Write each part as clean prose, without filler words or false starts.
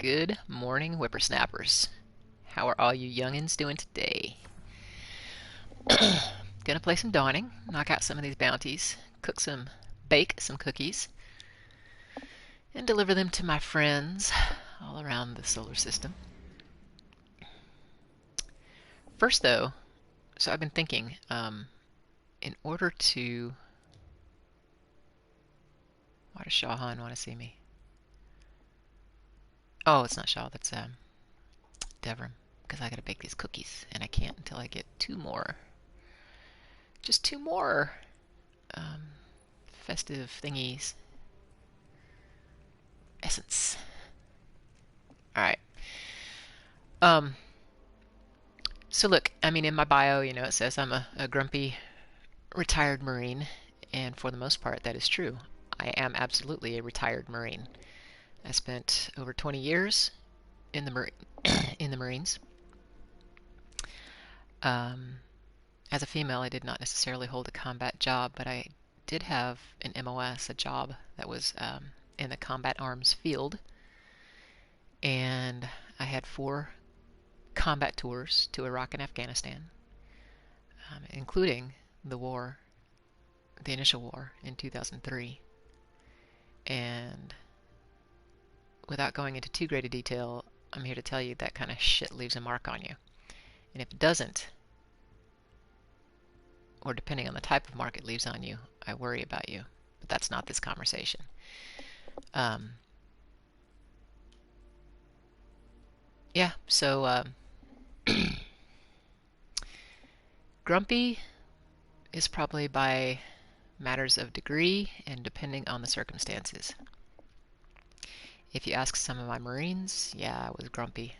Good morning, whippersnappers. How are all you youngins doing today? Gonna play some dawning, knock out some of these bounties, bake some cookies, and deliver them to my friends all around the solar system. First, though, so I've been thinking, in order to. Why does Shawhan want to see me? Oh, it's not Shaw, that's Devram. Because I gotta bake these cookies, and I can't until I get two more. Just two more um, festive thingies. Essence. Alright. Um, so look, I mean, in my bio, it says I'm a grumpy retired Marine, and for the most part, that is true. I am absolutely a retired Marine. I spent over 20 years in the in the Marines. As a female, I did not necessarily hold a combat job, but I did have an MOS, a job that was in the combat arms field, and I had 4 combat tours to Iraq and Afghanistan, including the initial war in 2003. And without going into too great a detail, I'm here to tell you that kind of shit leaves a mark on you. And if it doesn't, or depending on the type of mark it leaves on you, I worry about you. But that's not this conversation. Yeah, so grumpy is probably by matters of degree and depending on the circumstances. If you ask some of my Marines, yeah, I was grumpy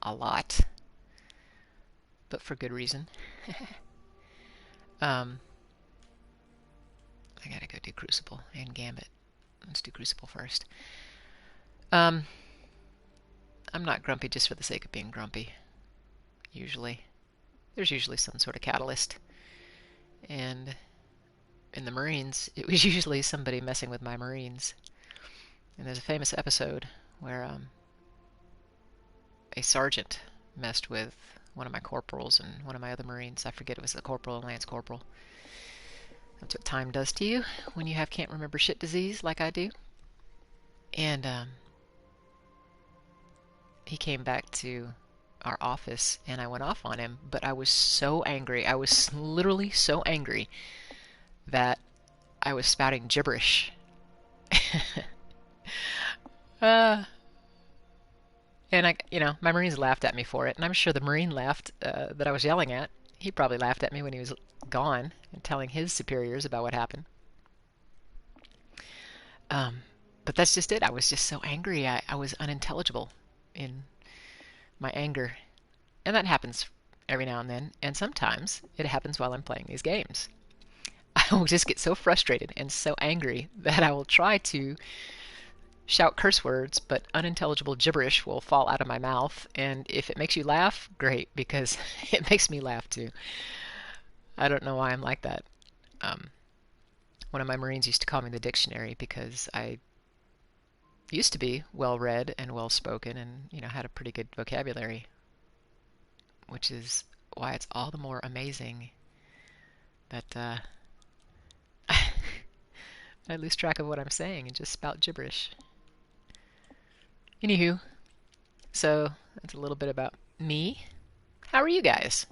a lot, but for good reason. I gotta go do Crucible and Gambit. Let's do Crucible first. I'm not grumpy just for the sake of being grumpy. Usually. There's usually some sort of catalyst. And in the Marines, it was usually somebody messing with my Marines. And there's a famous episode where a sergeant messed with one of my corporals and one of my other Marines. I forget, it was the corporal and lance corporal. That's what time does to you when you have can't remember shit disease like I do. And he came back to our office and I went off on him, but I was so angry. I was literally so angry that I was spouting gibberish. And my Marines laughed at me for it, and I'm sure the Marine laughed that I was yelling at. He probably laughed at me when he was gone and telling his superiors about what happened. But that's just it. I was just so angry. I was unintelligible in my anger. And that happens every now and then. And sometimes it happens while I'm playing these games. I will just get so frustrated and so angry that I will try to shout curse words, but unintelligible gibberish will fall out of my mouth. And if it makes you laugh, great, because it makes me laugh too. I don't know why I'm like that. One of my Marines used to call me the dictionary because I used to be well read and well spoken and had a pretty good vocabulary, which is why it's all the more amazing that I lose track of what I'm saying and just spout gibberish. Anywho, so that's a little bit about me. How are you guys?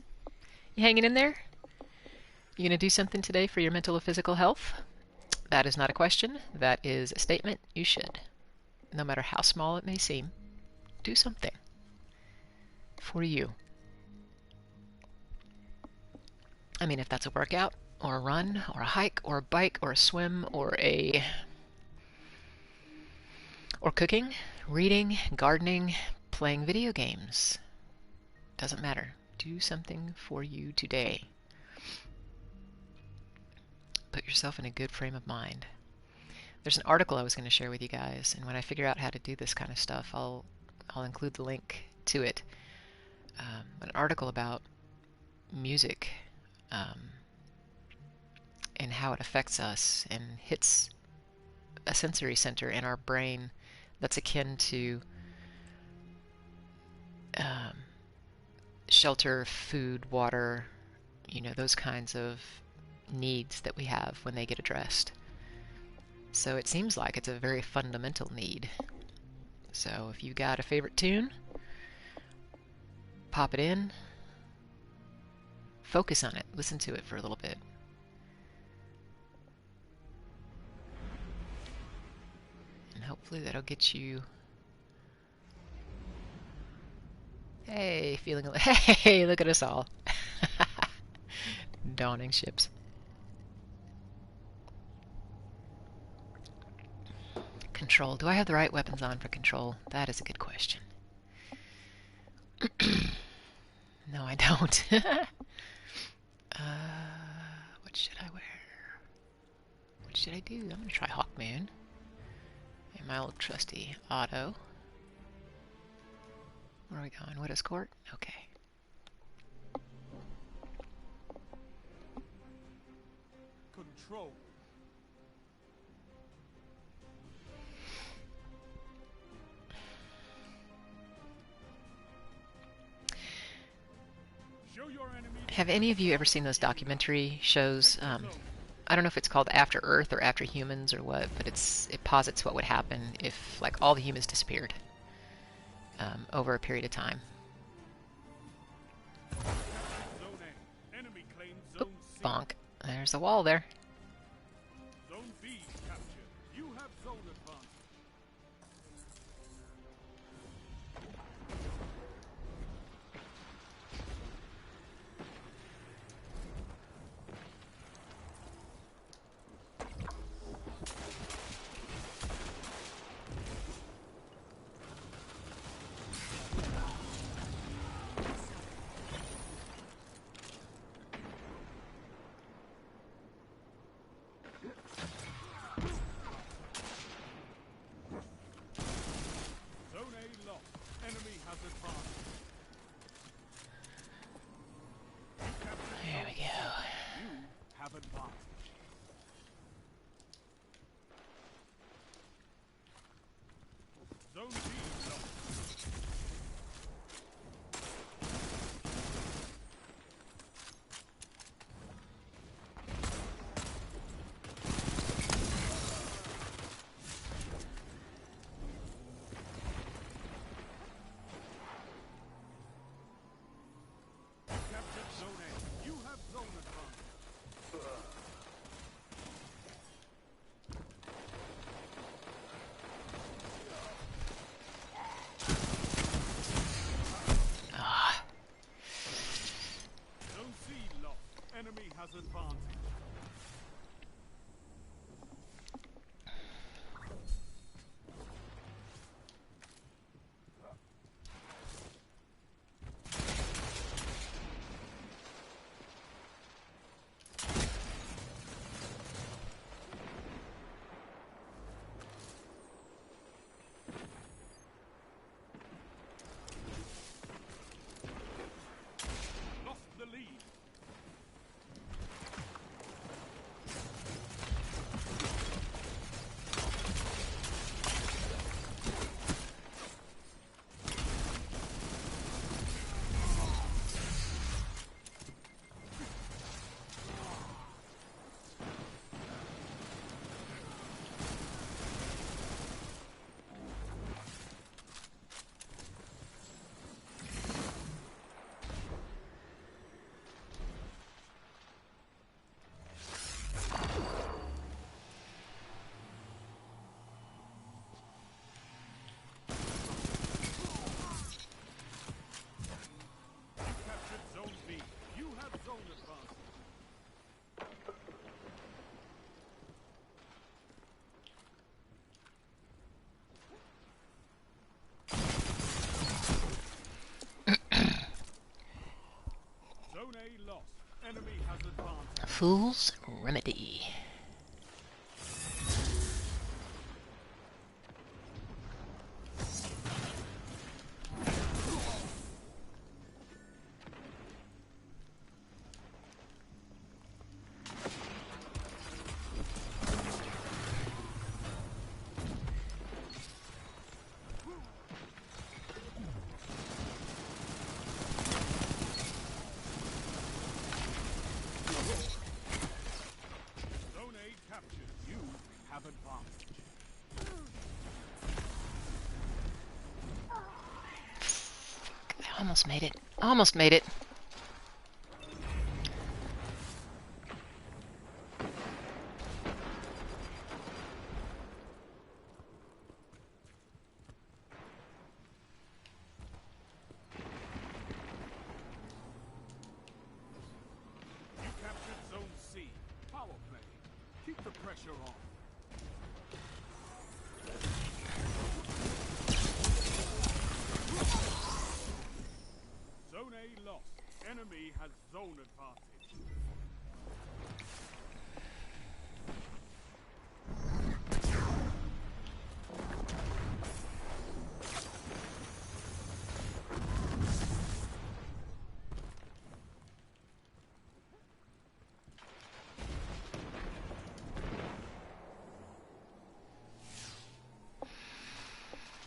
You hanging in there? You gonna do something today for your mental or physical health? That is not a question. That is a statement. You should. No matter how small it may seem, do something for you. I mean, if that's a workout, or a run, or a hike, or a bike, or a swim, or cooking, reading, gardening, playing video games. Doesn't matter. Do something for you today. Put yourself in a good frame of mind. There's an article I was going to share with you guys, and when I figure out how to do this kind of stuff, I'll include the link to it. An article about music and how it affects us and hits a sensory center in our brain that's akin to um, shelter, food, water, those kinds of needs that we have when they get addressed. So it seems like it's a very fundamental need. So if you've got a favorite tune, pop it in, focus on it, listen to it for a little bit. And hopefully that'll get you, hey, feeling, hey, look at us all. Dawning ships. Control. Do I have the right weapons on for control? That is a good question. No, I don't. What should I wear? What should I do? I'm going to try Hawkmoon. And my old trusty auto. Where are we going? Widow's Court? Okay. Control. Have any of you ever seen those documentary shows? I don't know if it's called After Earth or After Humans or what, but it posits what would happen if like all the humans disappeared over a period of time. Oop, bonk. There's a wall there. Zone B captured. You have zone advantage. There we go. You have advantage. Zone B lost. Captured Zone A. You have zone advantage. Ah, Zone C lost. Enemy has advantage. Lost the lead. Captured Zone B. You have zone advantage. Zone A lost. Enemy has advantage. Fool's Remedy. Almost made it. Almost made it. You captured Zone C. Power play. Keep the pressure on. Zone A lost. Enemy has zone advantage.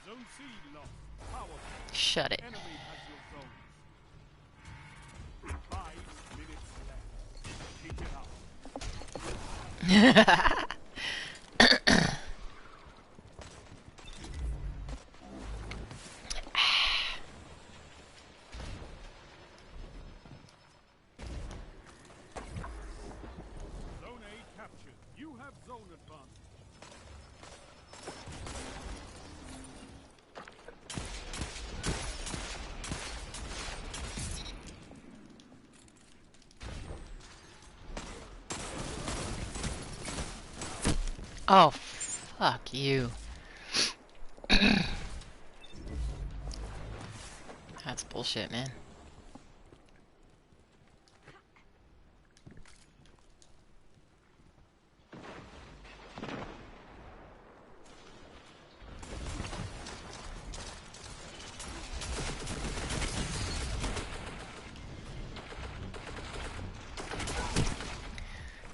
Zone C lost. Power play. Shut it. Enemy has your zones. 5 minutes left. Keep it up. Zone A captured. You have zone advantage. Oh, fuck you. That's bullshit, man.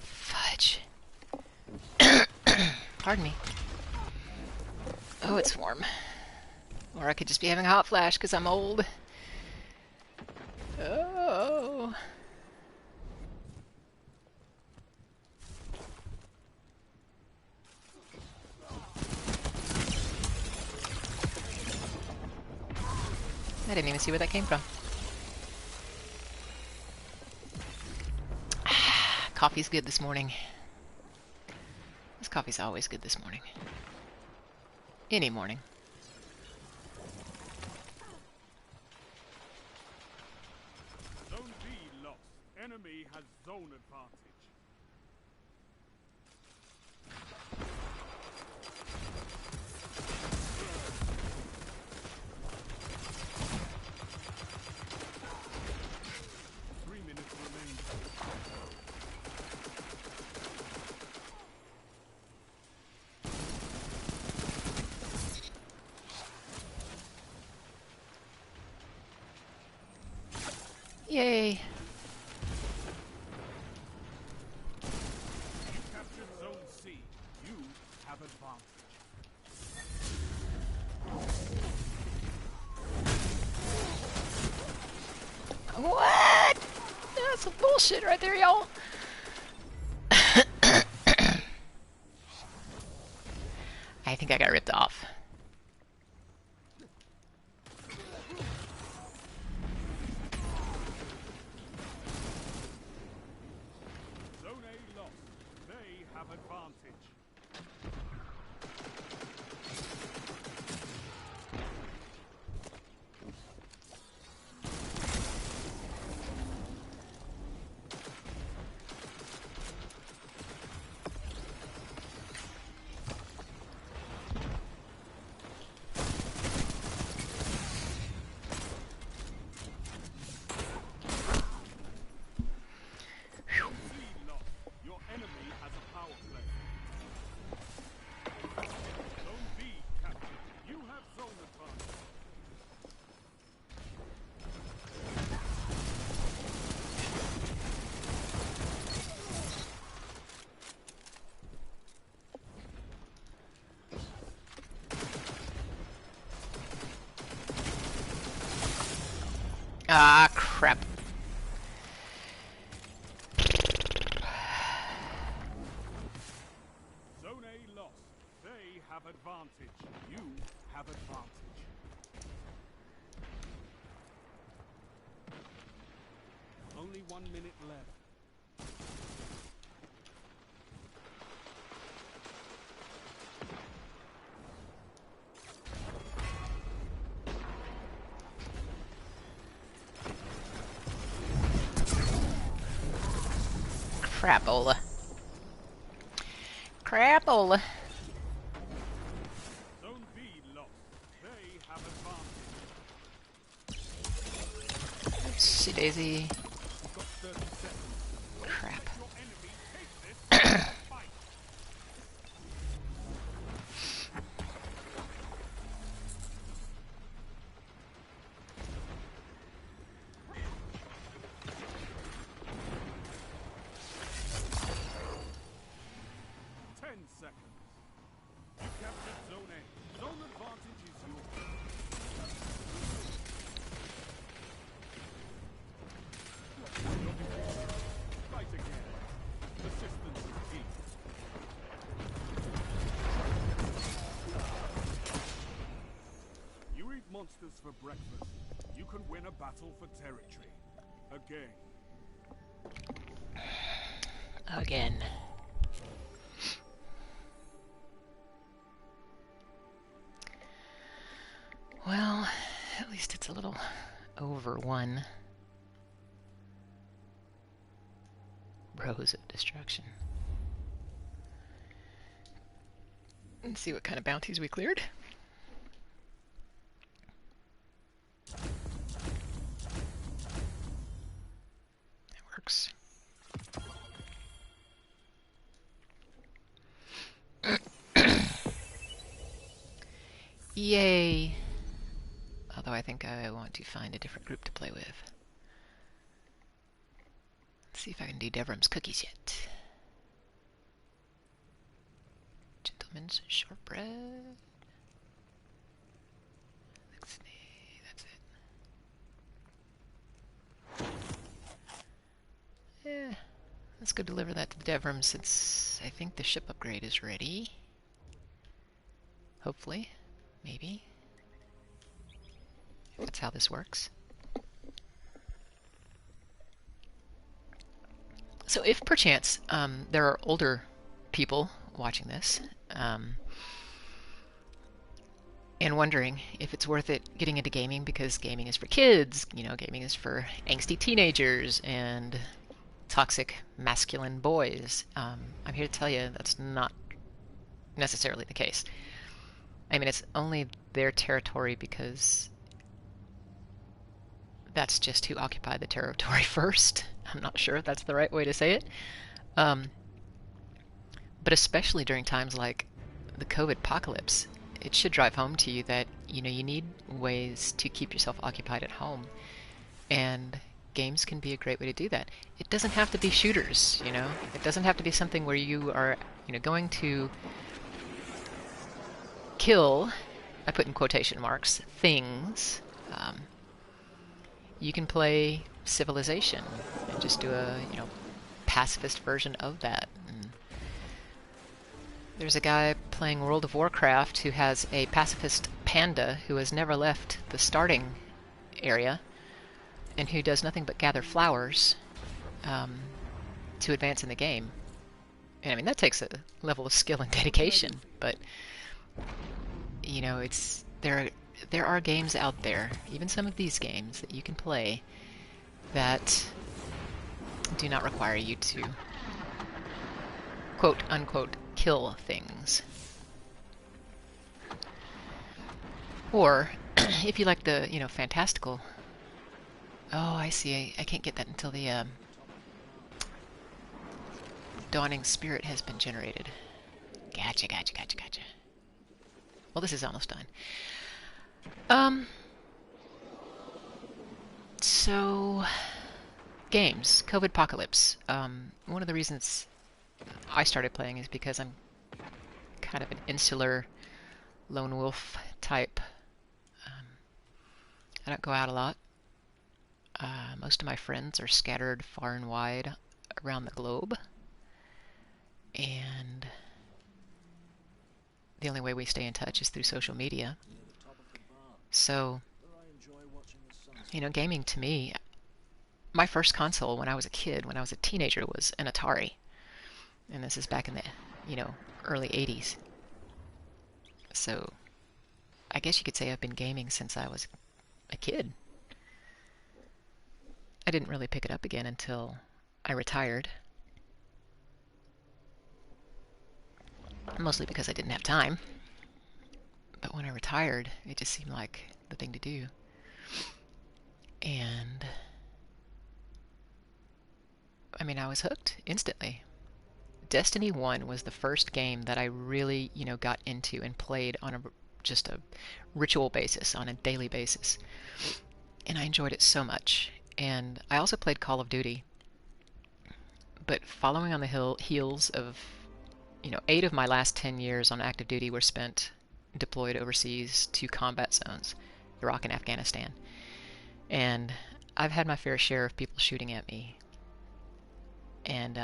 Fudge. Pardon me. Oh, it's warm. Or I could just be having a hot flash because I'm old. Oh. I didn't even see where that came from. Coffee's good this morning. This coffee's always good this morning. Any morning. Zone B lost. Enemy has zone advantage. Three minutes remain. Yay. You captured Zone C. You have advantage. What? That's some bullshit right there, y'all. I think I got ripped off. Zone A lost. They have advantage. Zone C lost. Your enemy has a power play. Zone B captured. You have zone advantage. Ah, crap. Zone A lost. They have advantage. You have advantage. Only 1 minute left. Crapola. Crapola. Zone B lost. They have advantage. Oopsie daisy. You've got 30 seconds. Don't Crap. let your enemy take this. Fight. 10 seconds. You captured Zone A. Zone advantage is yours. Fight again. Persistence is key. You eat monsters for breakfast. You can win a battle for territory. Again. Again. Well, at least it's a little over 1. Rows of destruction. Let's see what kind of bounties we cleared. That works. Yay! Although I think I want to find a different group to play with. Let's see if I can do Devram's cookies yet. Gentleman's shortbread. That's it. Yeah, let's go deliver that to the Devram since I think the ship upgrade is ready. Hopefully. Maybe. That's how this works. So if perchance there are older people watching this and wondering if it's worth it getting into gaming because gaming is for kids, you know, gaming is for angsty teenagers and toxic masculine boys, I'm here to tell you that's not necessarily the case. I mean, it's only their territory because that's just who occupied the territory first. I'm not sure if that's the right way to say it. But especially during times like the COVID apocalypse, it should drive home to you that, you know, you need ways to keep yourself occupied at home. And games can be a great way to do that. It doesn't have to be shooters, you know. It doesn't have to be something where you are, you know, going to kill, I put in quotation marks, things. You can play Civilization and just do a, you know, pacifist version of that. And there's a guy playing World of Warcraft who has a pacifist panda who has never left the starting area and who does nothing but gather flowers to advance in the game. And I mean, that takes a level of skill and dedication, but you know, it's there are games out there, even some of these games that you can play that do not require you to quote unquote kill things. Or if you like the, you know, fantastical. Oh, I see. I can't get that until the Dawning Spirit has been generated. Gotcha. Well, this is almost done. So, games. COVID Apocalypse. One of the reasons I started playing is because I'm kind of an insular lone wolf type. I don't go out a lot. Most of my friends are scattered far and wide around the globe. And the only way we stay in touch is through social media. So, you know, gaming to me, my first console when I was a kid, when I was a teenager, was an Atari. And this is back in the, early 80s. So I guess you could say I've been gaming since I was a kid. I didn't really pick it up again until I retired. Mostly because I didn't have time. But when I retired, it just seemed like the thing to do. And I mean, I was hooked instantly. Destiny 1 was the first game that I really, got into and played on just a ritual basis, on a daily basis. And I enjoyed it so much. And I also played Call of Duty. But following on the heels of, 8 of my last 10 years on active duty were spent deployed overseas to combat zones, Iraq and Afghanistan. And I've had my fair share of people shooting at me. And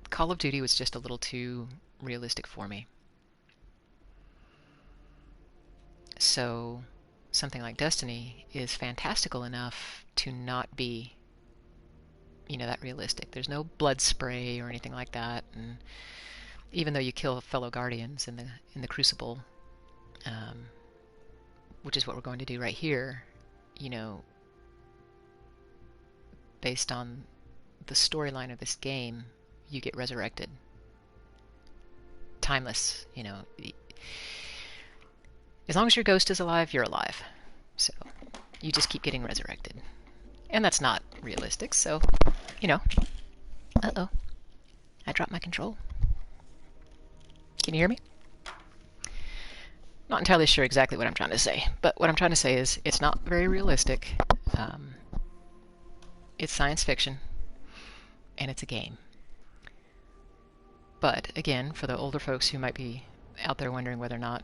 Call of Duty was just a little too realistic for me. So something like Destiny is fantastical enough to not be, that realistic. There's no blood spray or anything like that. And even though you kill fellow guardians in the Crucible, which is what we're going to do right here, based on the storyline of this game, you get resurrected. Timeless, as long as your ghost is alive, you're alive. So you just keep getting resurrected. And that's not realistic, so, uh-oh. I dropped my control. Can you hear me? Not entirely sure exactly what I'm trying to say, but what I'm trying to say is it's not very realistic. It's science fiction, and it's a game. But again, for the older folks who might be out there wondering whether or not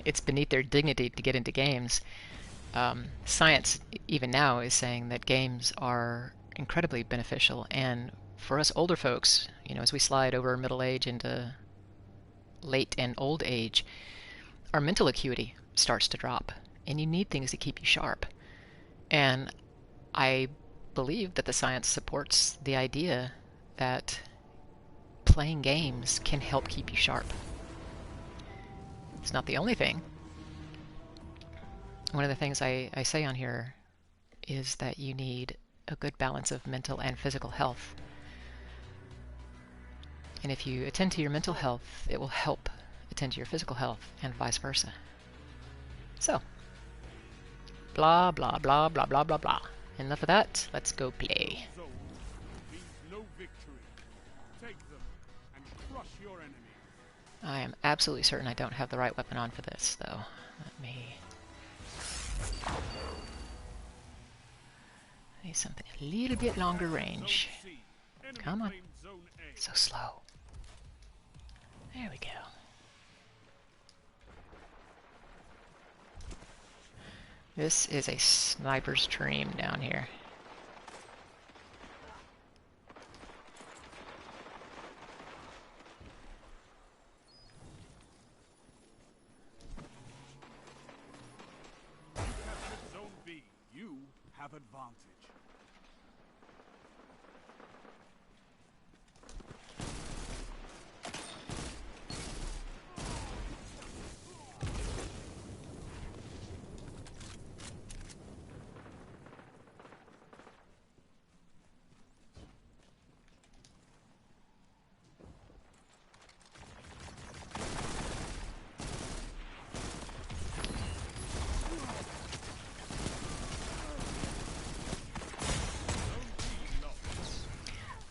it's beneath their dignity to get into games, science even now is saying that games are incredibly beneficial. And for us older folks, as we slide over middle age into late and old age, our mental acuity starts to drop, and you need things to keep you sharp. And I believe that the science supports the idea that playing games can help keep you sharp. It's not the only thing. One of the things I say on here is that you need a good balance of mental and physical health. And if you attend to your mental health, it will help attend to your physical health, and vice versa. So, blah, blah, blah, blah, blah, blah, blah. Enough of that. Let's go play. I am absolutely certain I don't have the right weapon on for this, though. Let me... I need something a little bit longer range. Come on. So slow. There we go. This is a sniper's dream down here. You captured Zone B. You have advantage.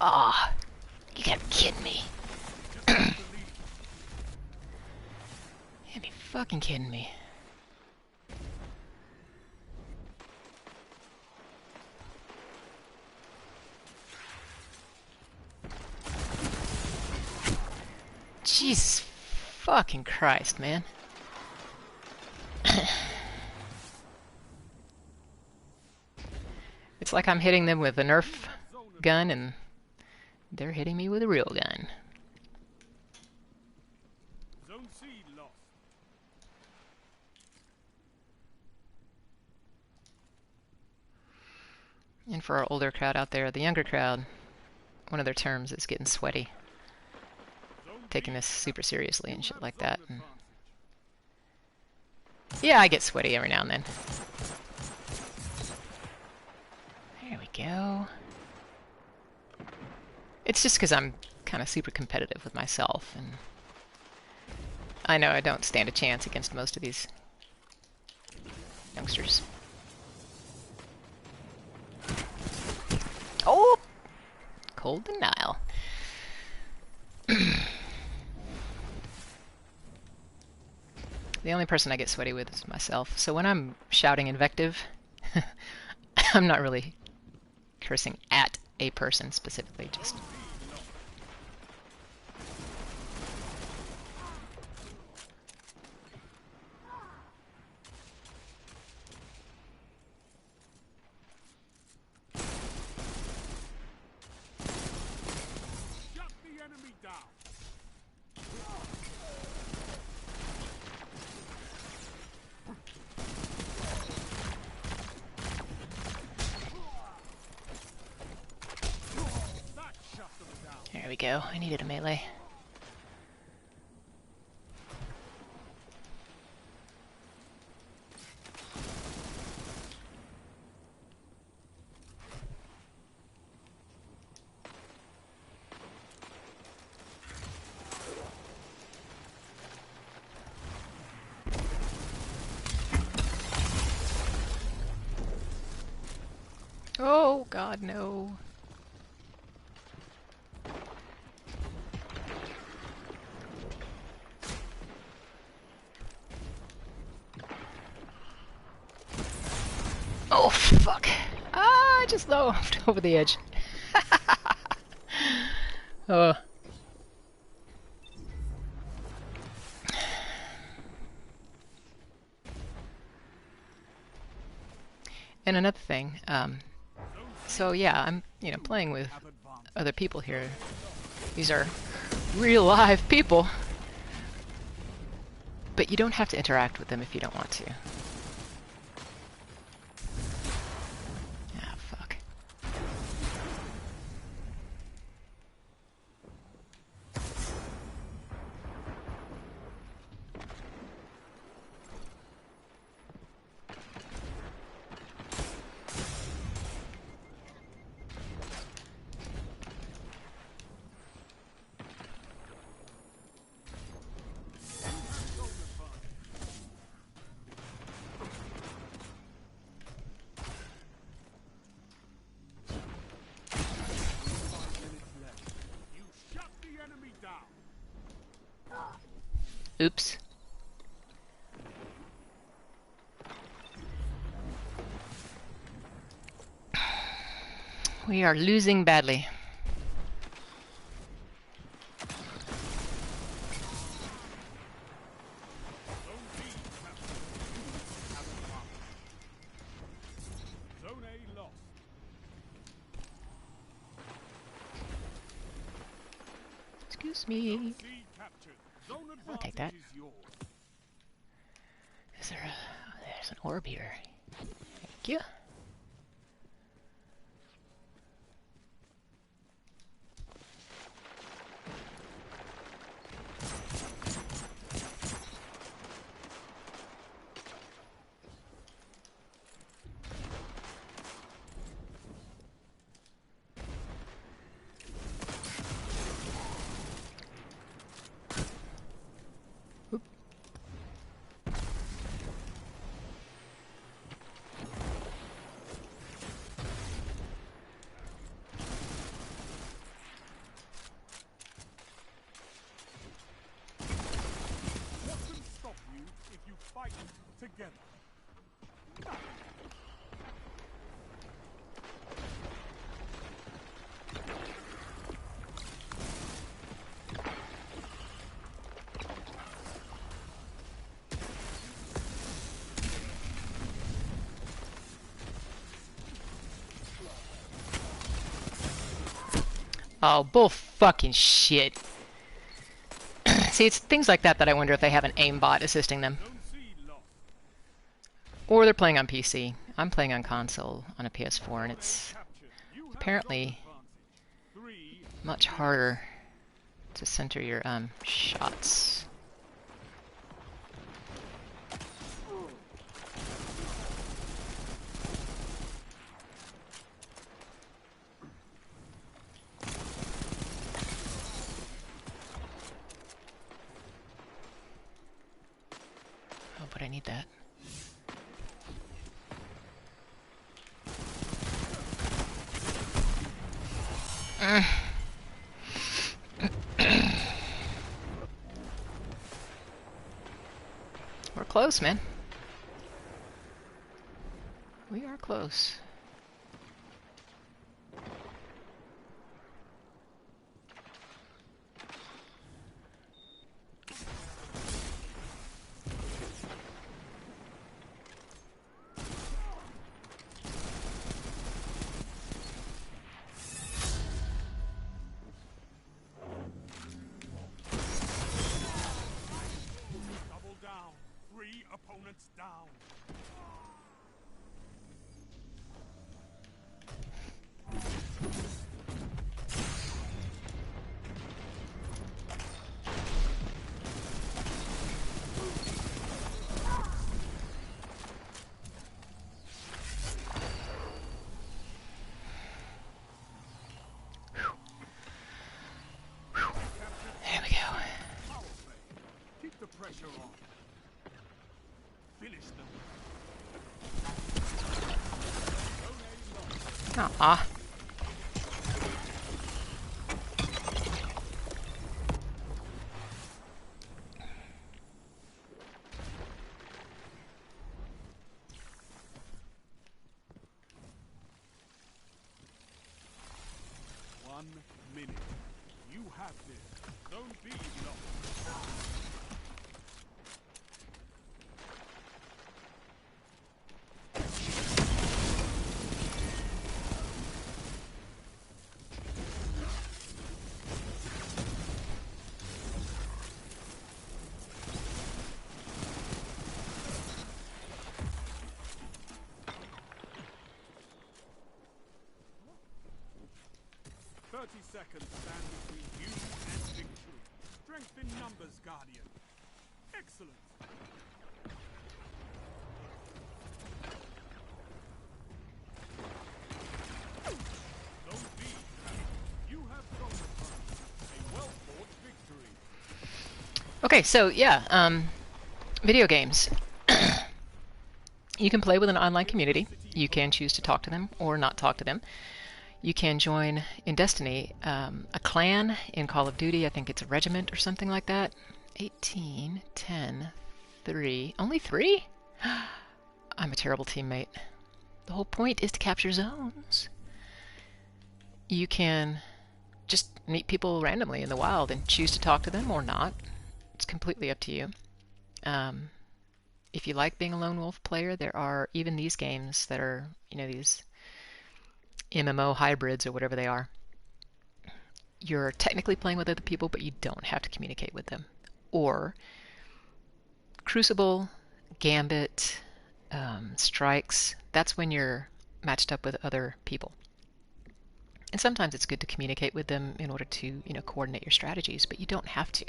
Ah, you gotta be kidding me. You gotta be fucking kidding me. Jesus fucking Christ, man. It's like I'm hitting them with a Nerf gun and they're hitting me with a real gun. Zone C lost. And for our older crowd out there, the younger crowd, one of their terms is getting sweaty, Zone taking B this super captured. seriously You and shit have like zone that. And advantage. yeah, I get sweaty every now and then. There we go. It's just because I'm kind of super competitive with myself, and I know I don't stand a chance against most of these youngsters. Oh! Cold denial. The only person I get sweaty with is myself. So when I'm shouting invective, I'm not really cursing at a person specifically, just... Zone B lost. Shut the enemy down. That shut them down. There we go. I needed a melee. Oh, God, no. Oh, fuck. Ah, I just loafed over the edge. Oh. And another thing, Zone C so yeah, I'm, playing with have advantage. other people here. These are real live people. But you don't have to interact with them if you don't want to. Ah, fuck. Zone advantage. 5 minutes left. You shut the enemy down. Oops. We are losing badly. Zone B captured. You have advantage. Zone A lost. Excuse Zone me. C captured. Zone I'll take advantage that. is yours. Is there a... Oh, there's an orb here. Thank you. Oop. What can stop you if you fight together? Nothing. Oh, bull fucking shit. See, it's things like that that I wonder if they have an aimbot assisting them. Zone C lost. Or they're playing on PC. I'm playing on console on a PS4, and Zone A it's captured. You have zone apparently advantage. 3 much minutes. harder to center your shots. Oh, but I need that. We're close, man. We are close. Double down. 3 opponents down. There we go. Power play. Keep the pressure on. Finish them. Zone A lost. Ah. 1 minute. You have this. Zone B lost. 30 seconds stand between you and victory. Strength in numbers, Guardian. Excellent. Zone B. You have zone advantage. A well-fought victory. Okay, so yeah, video games. You can play with an online community. You can choose to talk to them or not talk to them. You can join in Destiny a clan. In Call of Duty, I think it's a regiment or something like that. 18, 10, 3. Only 3? I'm a terrible teammate. The whole point is to capture zones. You can just meet people randomly in the wild and choose to talk to them or not. It's completely up to you. If you like being a lone wolf player, there are even these games that are, these MMO hybrids or whatever they are. You're technically playing with other people, but you don't have to communicate with them. Or Crucible, Gambit, Strikes, that's when you're matched up with other people. And sometimes it's good to communicate with them in order to, coordinate your strategies, but you don't have to.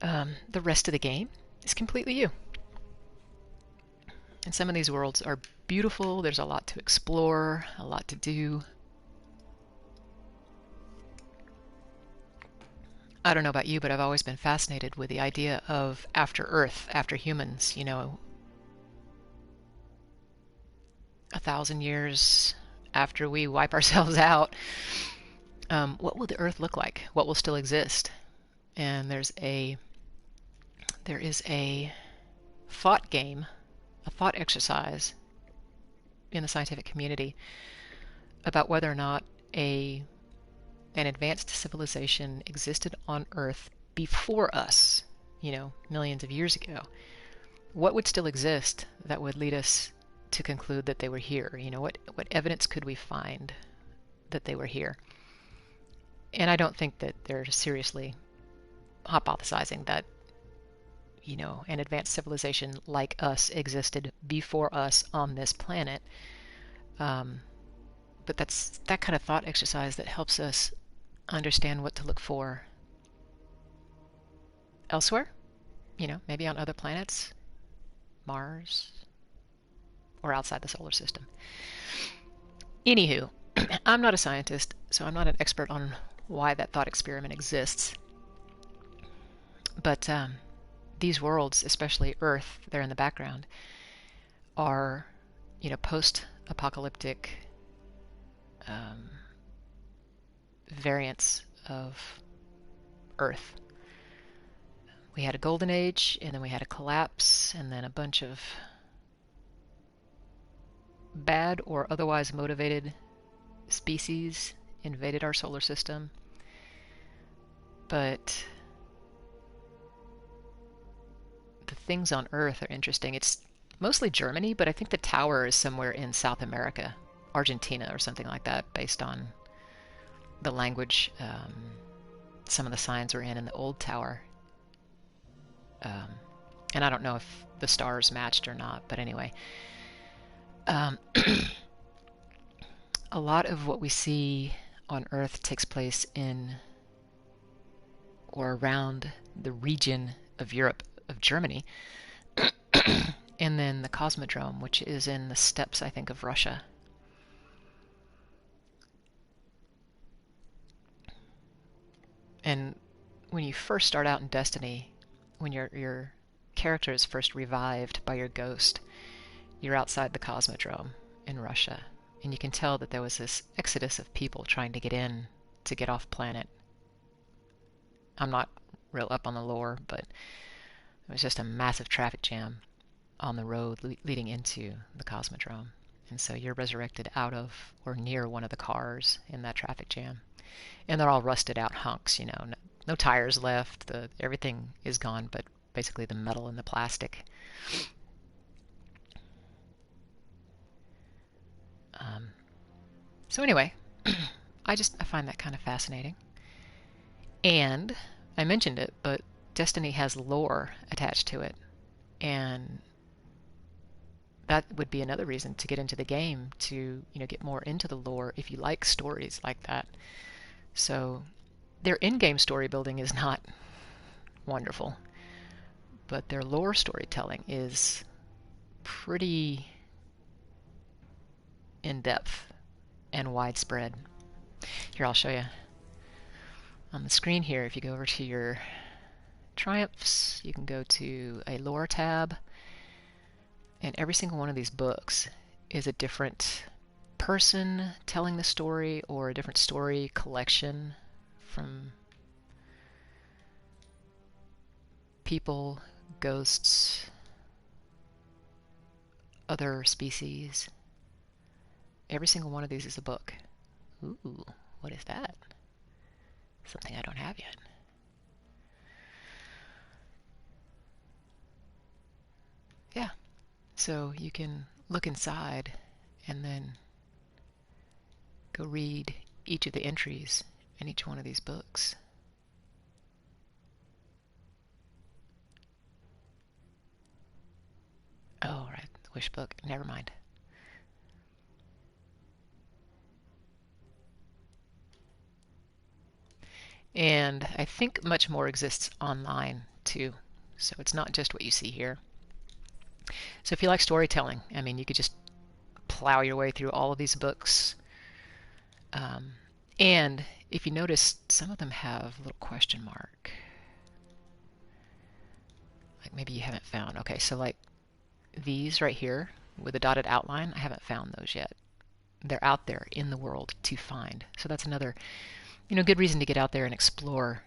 The rest of the game is completely you. And some of these worlds are beautiful. There's a lot to explore, a lot to do. I don't know about you, but I've always been fascinated with the idea of after Earth, after humans, 1,000 years after we wipe ourselves out. What will the Earth look like? What will still exist? And there is a thought game, a thought exercise in the scientific community about whether or not an advanced civilization existed on Earth before us, millions of years ago. What would still exist that would lead us to conclude that they were here? What evidence could we find that they were here? And I don't think that they're seriously hypothesizing that, an advanced civilization like us existed before us on this planet. But that's that kind of thought exercise that helps us understand what to look for elsewhere, maybe on other planets, Mars, or outside the solar system. Anywho, I'm not a scientist, so I'm not an expert on why that thought experiment exists. But these worlds, especially Earth, there in the background, are, post-apocalyptic variants of Earth. We had a golden age, and then we had a collapse, and then a bunch of bad or otherwise motivated species invaded our solar system. But the things on Earth are interesting. It's mostly Germany, but I think the tower is somewhere in South America, Argentina or something like that, based on the language some of the signs were in the old tower. And I don't know if the stars matched or not, but anyway. A lot of what we see on Earth takes place in or around the region of Europe, of Germany, and then the Cosmodrome, which is in the steppes, I think, of Russia. And when you first start out in Destiny, when your character is first revived by your ghost, you're outside the Cosmodrome in Russia. And you can tell that there was this exodus of people trying to get in, to get off planet. I'm not real up on the lore, but it was just a massive traffic jam on the road leading into the Cosmodrome. And so you're resurrected out of or near one of the cars in that traffic jam. And they're all rusted out hunks, no tires left, everything is gone, but basically the metal and the plastic. So anyway, I find that kind of fascinating. And I mentioned it, but Destiny has lore attached to it. And that would be another reason to get into the game, to get more into the lore if you like stories like that. So their in-game story building is not wonderful, but their lore storytelling is pretty in-depth and widespread. Here, I'll show you on the screen here. If you go over to your triumphs, you can go to a lore tab, and every single one of these books is a different person telling the story or a different story collection from people, ghosts, other species. Every single one of these is a book. Ooh, what is that? Something I don't have yet. Yeah, so you can look inside and then go read each of the entries in each one of these books. Oh, right, the wish book. Never mind. And I think much more exists online too. So it's not just what you see here. So if you like storytelling, you could just plow your way through all of these books. And if you notice, some of them have a little question mark. Like maybe you haven't found. Okay, so like these right here with a dotted outline, I haven't found those yet. They're out there in the world to find. So that's another good reason to get out there and explore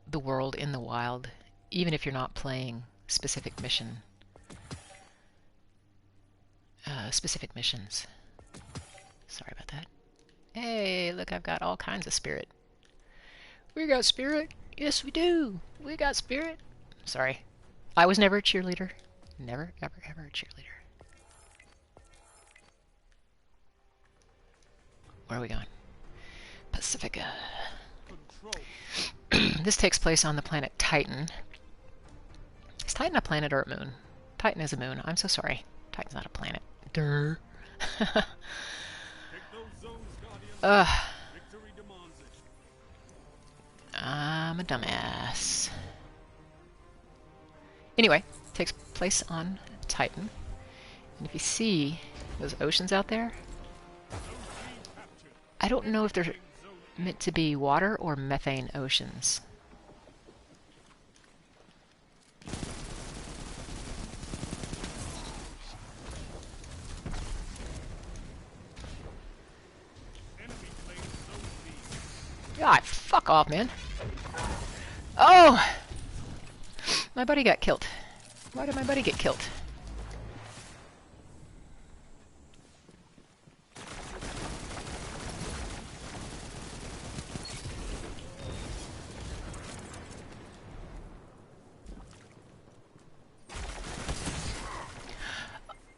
the world in the wild, even if you're not playing specific missions. Sorry about that. Hey, look, I've got all kinds of spirit. We got spirit. Yes, we do. We got spirit. Sorry. I was never a cheerleader. Never, ever, ever a cheerleader. Where are we going? Pacifica. This takes place on the planet Titan. Is Titan a planet or a moon? Titan is a moon. I'm so sorry. Titan's not a planet. Durr. Take those zones, Guardian. Ugh. Victory demands it. I'm a dumbass. Anyway, takes place on Titan. And if you see those oceans out there, Zone C captured. I don't know if they're Zone meant to be water or methane oceans. enemy claims Zone B. God, fuck off, man. Oh! My buddy got killed. Why did my buddy get killed?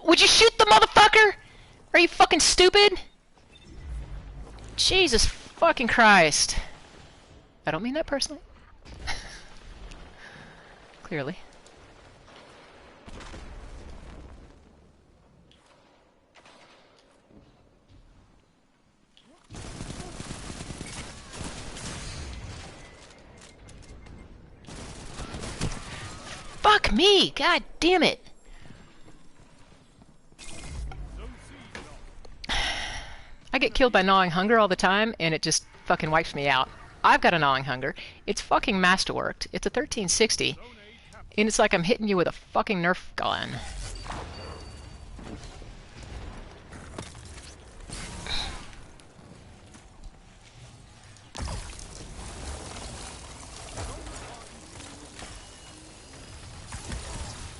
Would you shoot the motherfucker? Are you fucking stupid? Jesus fucking Christ. I don't mean that personally. Clearly. Fuck me! God damn it! Zone C lost. I get killed by gnawing hunger all the time, and it just fucking wipes me out. I've got a gnawing hunger. It's fucking masterworked. It's a 1360, Zone A captured. and it's like I'm hitting you with a fucking Nerf gun.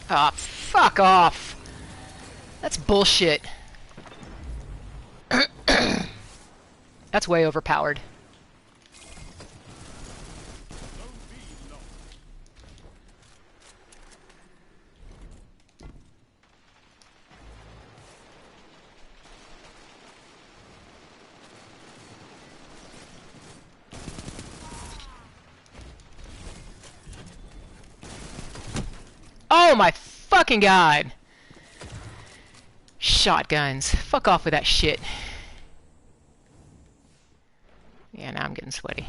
Ah, fuck off! That's bullshit. That's way overpowered. Zone B lost. Oh my fucking god! Shotguns. Fuck off with that shit. Yeah, now I'm getting sweaty.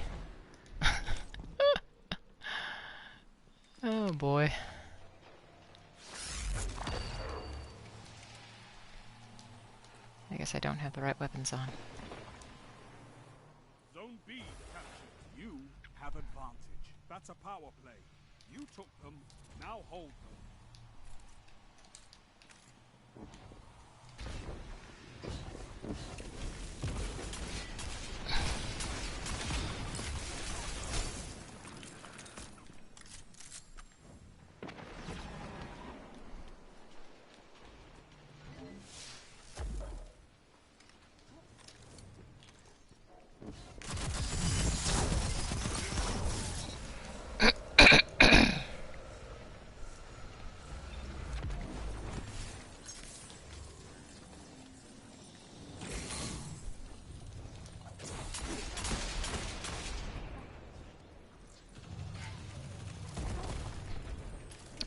Oh boy. I guess I don't have the right weapons on. Zone B captured. You have advantage. That's a power play. You took them. Now hold them.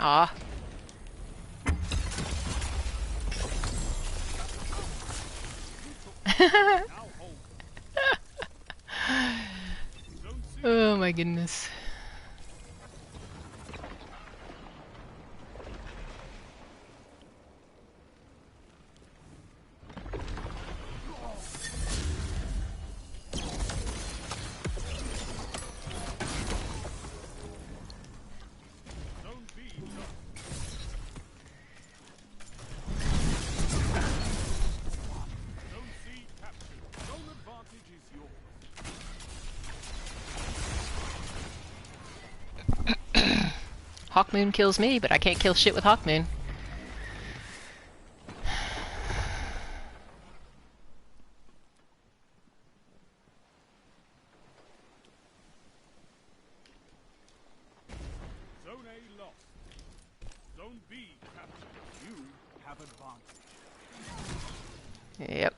Ah. Now hold them. Zone C. Oh my goodness. Zone B lost. Zone C captured. Zone advantage is yours. Hawkmoon kills me, but I can't kill shit with Hawkmoon. Zone A lost. Zone B captured. You have advantage. Yep.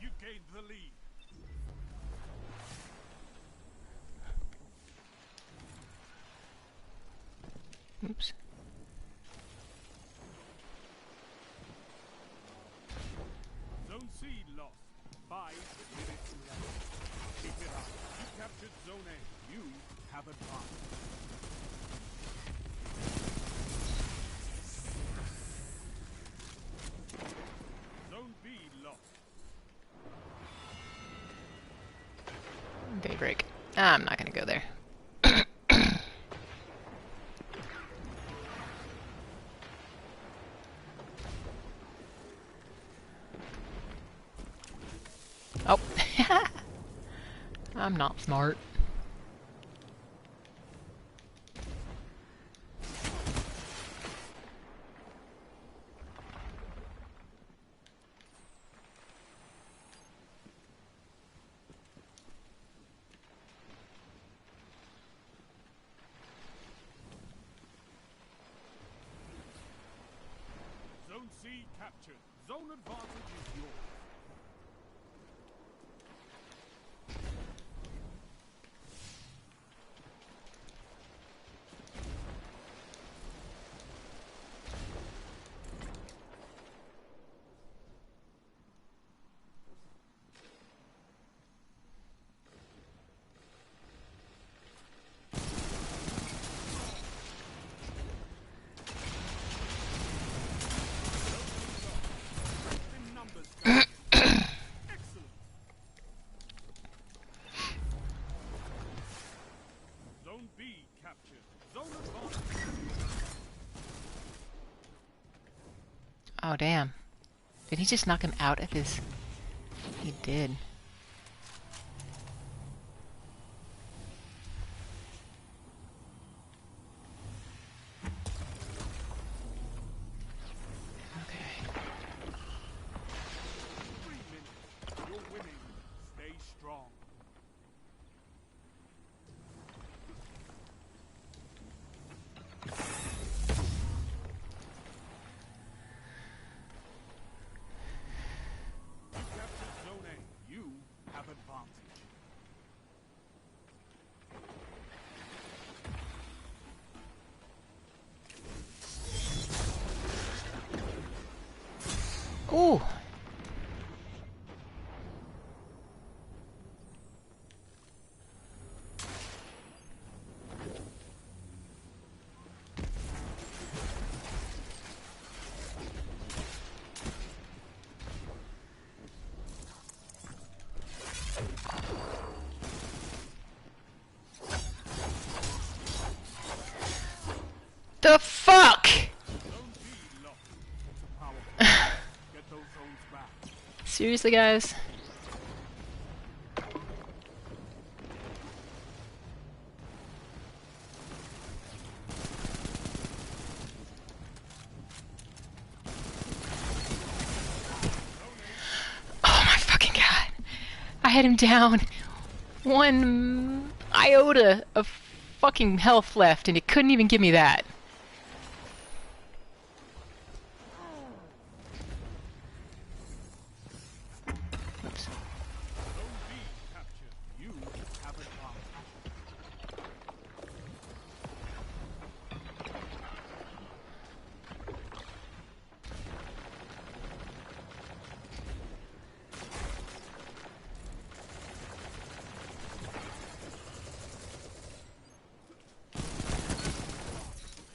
You gained the lead. Oops. Zone C lost. 5 minutes left. Keep it up. You captured Zone A. You have advanced. Zone B lost. Daybreak. I'm not gonna go there. Oh. I'm not smart. Zone C captured. Zone advantage is yours. In numbers, guys. Excellent. Zone B captured. Zone advantage. Oh, damn. Did he just knock him out of his... He did. Okay. 3 minutes. You're winning. Stay strong. You captured Zone A. You have advantage. Ooh! The fuck?! Zone B lost. It's a power play. Get those zones back. Seriously, guys? Oh my fucking god. I had him down. One iota of fucking health left, and he couldn't even give me that. Oops. Zone B captured. You have advantage.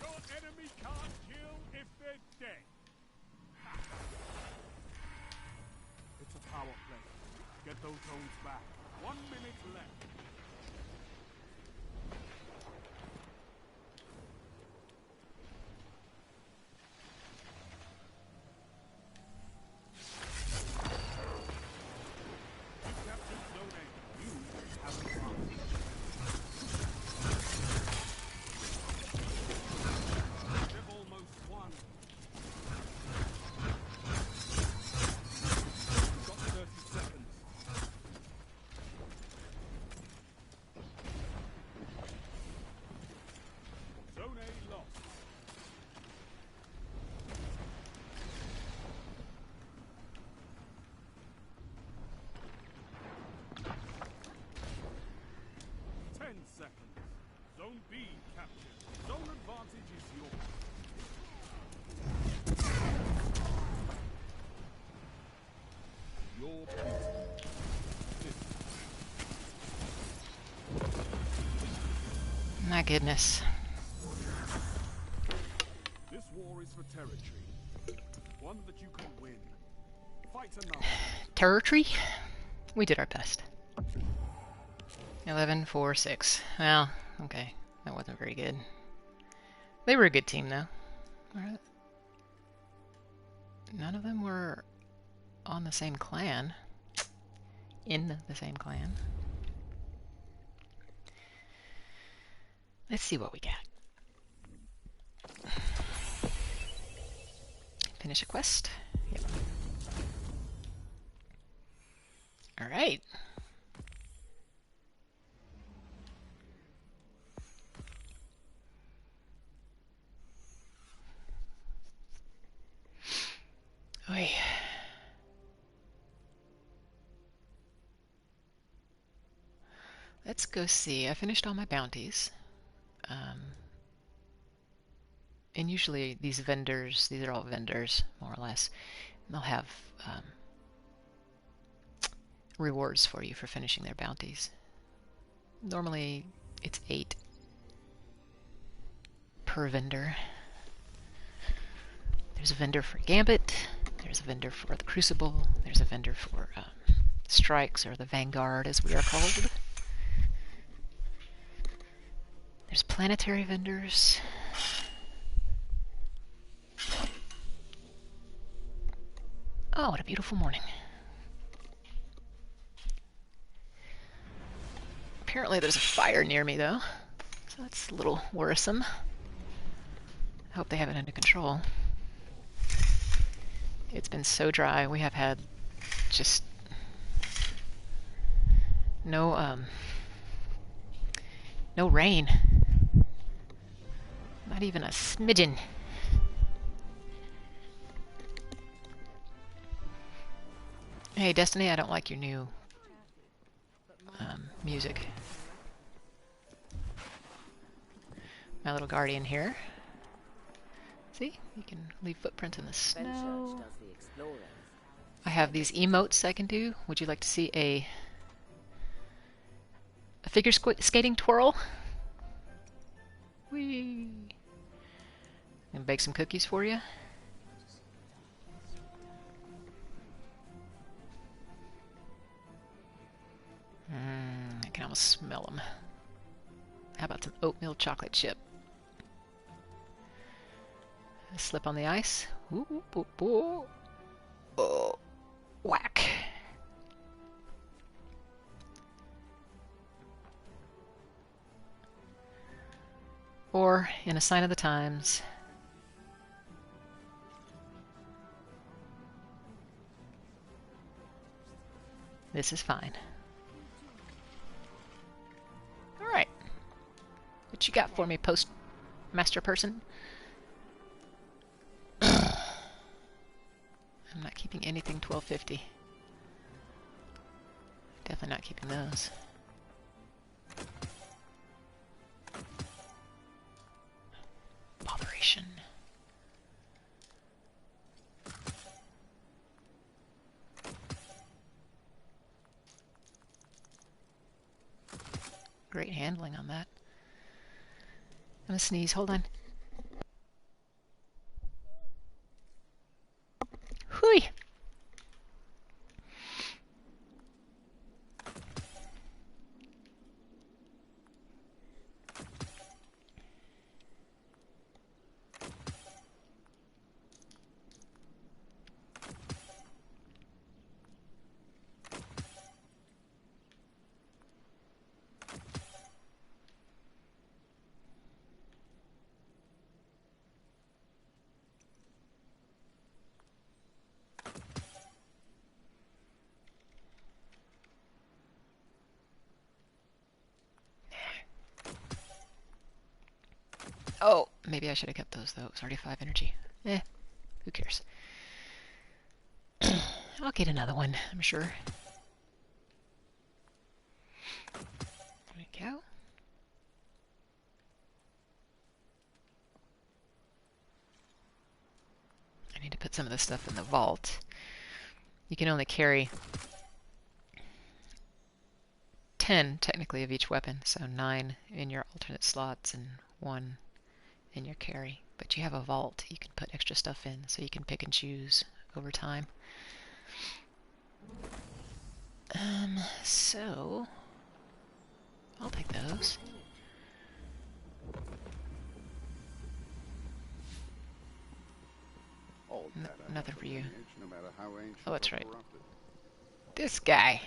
Your enemy can't kill if they're dead. It's a power play. Get those zones back. 1 minute left. You captured Zone A. You have advantage. They've almost won. You've got 30 seconds. Zone A lost. Ten seconds. Zone B captured. Zone advantage is yours. Your My goodness. This war is for territory. One that you can win. Fight another. Territory? We did our best. 11, 4, 6. Well, okay. That wasn't very good. They were a good team, though. Alright. None of them were on the same clan. In the same clan. Let's see what we got. Finish a quest. Yep. Alright. Oy. Let's go see. I finished all my bounties. And usually these vendors, these are all vendors, more or less, and they'll have rewards for you for finishing their bounties. Normally it's 8 per vendor. There's a vendor for Gambit, there's a vendor for the Crucible, there's a vendor for Strikes, or the Vanguard as we are called. There's planetary vendors. Oh, what a beautiful morning. Apparently there's a fire near me, though, so that's a little worrisome. I hope they have it under control. It's been so dry. We have had just no rain. Not even a smidgen. Hey, Destiny, I don't like your new music. My little guardian here. See? You can leave footprints in the snow. I have these emotes I can do. Would you like to see a figure skating twirl? Whee! And bake some cookies for you. I can almost smell them. How about some oatmeal chocolate chip? Slip on the ice. Ooh, ooh, ooh, ooh. Oh, whack. Or, in a sign of the times, this is fine. Alright. What you got for me, postmaster person? I'm not keeping anything 1250. Definitely not keeping those. Botheration. Great handling on that. I'm gonna sneeze. Hold on. Hui! Oh, maybe I should have kept those though. It was already 5 energy. Who cares? I'll get another one, I'm sure. There we go. put some of this stuff in the vault. You can only carry 10, technically, of each weapon. So 9 in your alternate slots and 1 in your carry. But you have a vault you can put extra stuff in, so you can pick and choose over time. So I'll take those. Nothing for you. Oh, that's right. This guy.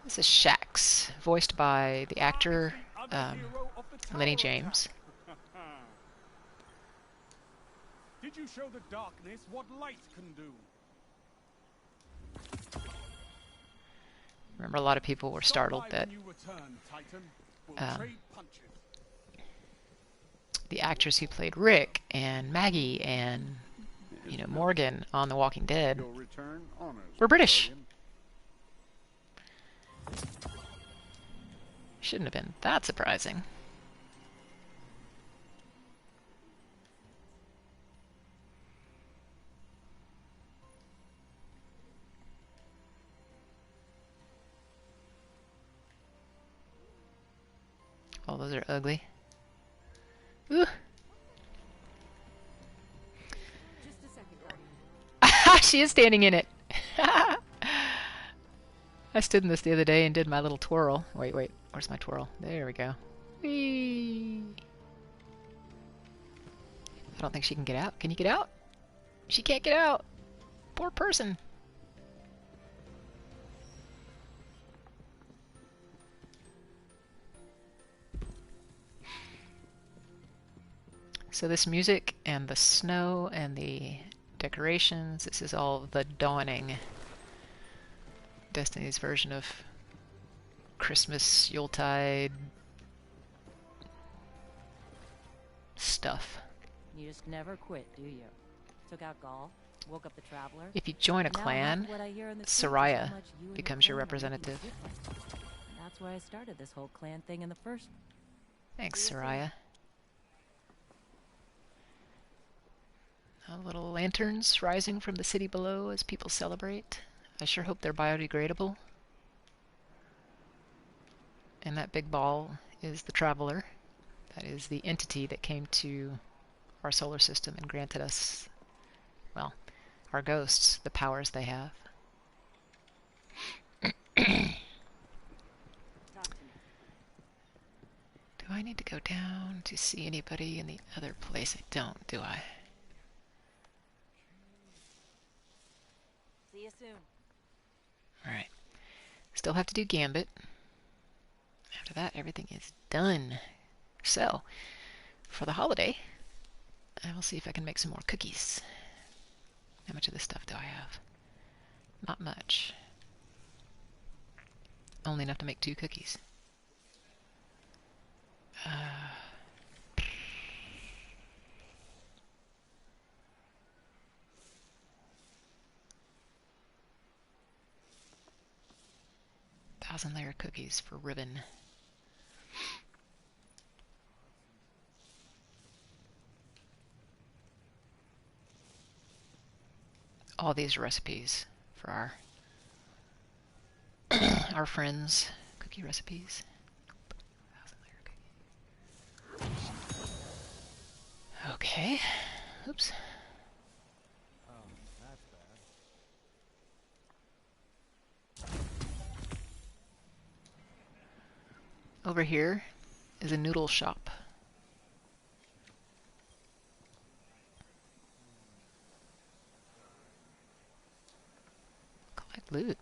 This is Shax, voiced by the actor Lenny James. Did you show the darkness what light can do? Remember, a lot of people were startled that the actors who played Rick and Maggie and Morgan on The Walking Dead were British. Shouldn't have been that surprising. Oh, those are ugly. Ooh. Just a second, She is standing in it. I stood in this the other day and did my little twirl. Wait, where's my twirl? There we go. Whee! I don't think she can get out. Can you get out? She can't get out. Poor person. So this music and the snow and the decorations, this is all the dawning. Destiny's version of Christmas, Yuletide stuff. You just never quit, do you? Took out Gaul, woke up the Traveler. If you join a clan, Soraya becomes your representative. That's why I started this whole clan thing in the first. Thanks, Soraya. Little lanterns rising from the city below as people celebrate. I sure hope they're biodegradable. And that big ball is the Traveler. That is the entity that came to our solar system and granted us, well, our ghosts, the powers they have. Do I need to go down to see anybody in the other place? I don't, do I? See you soon. Alright. Still have to do Gambit. After that, everything is done. So, for the holiday, I will see if I can make some more cookies. How much of this stuff do I have? Not much. Only enough to make 2 cookies. Thousand-layer cookies for ribbon. All these recipes for our our friends' cookie recipes. Thousand-layer cookies. Okay. Oops. Oh, that's bad. Over here is a noodle shop. Collect loot.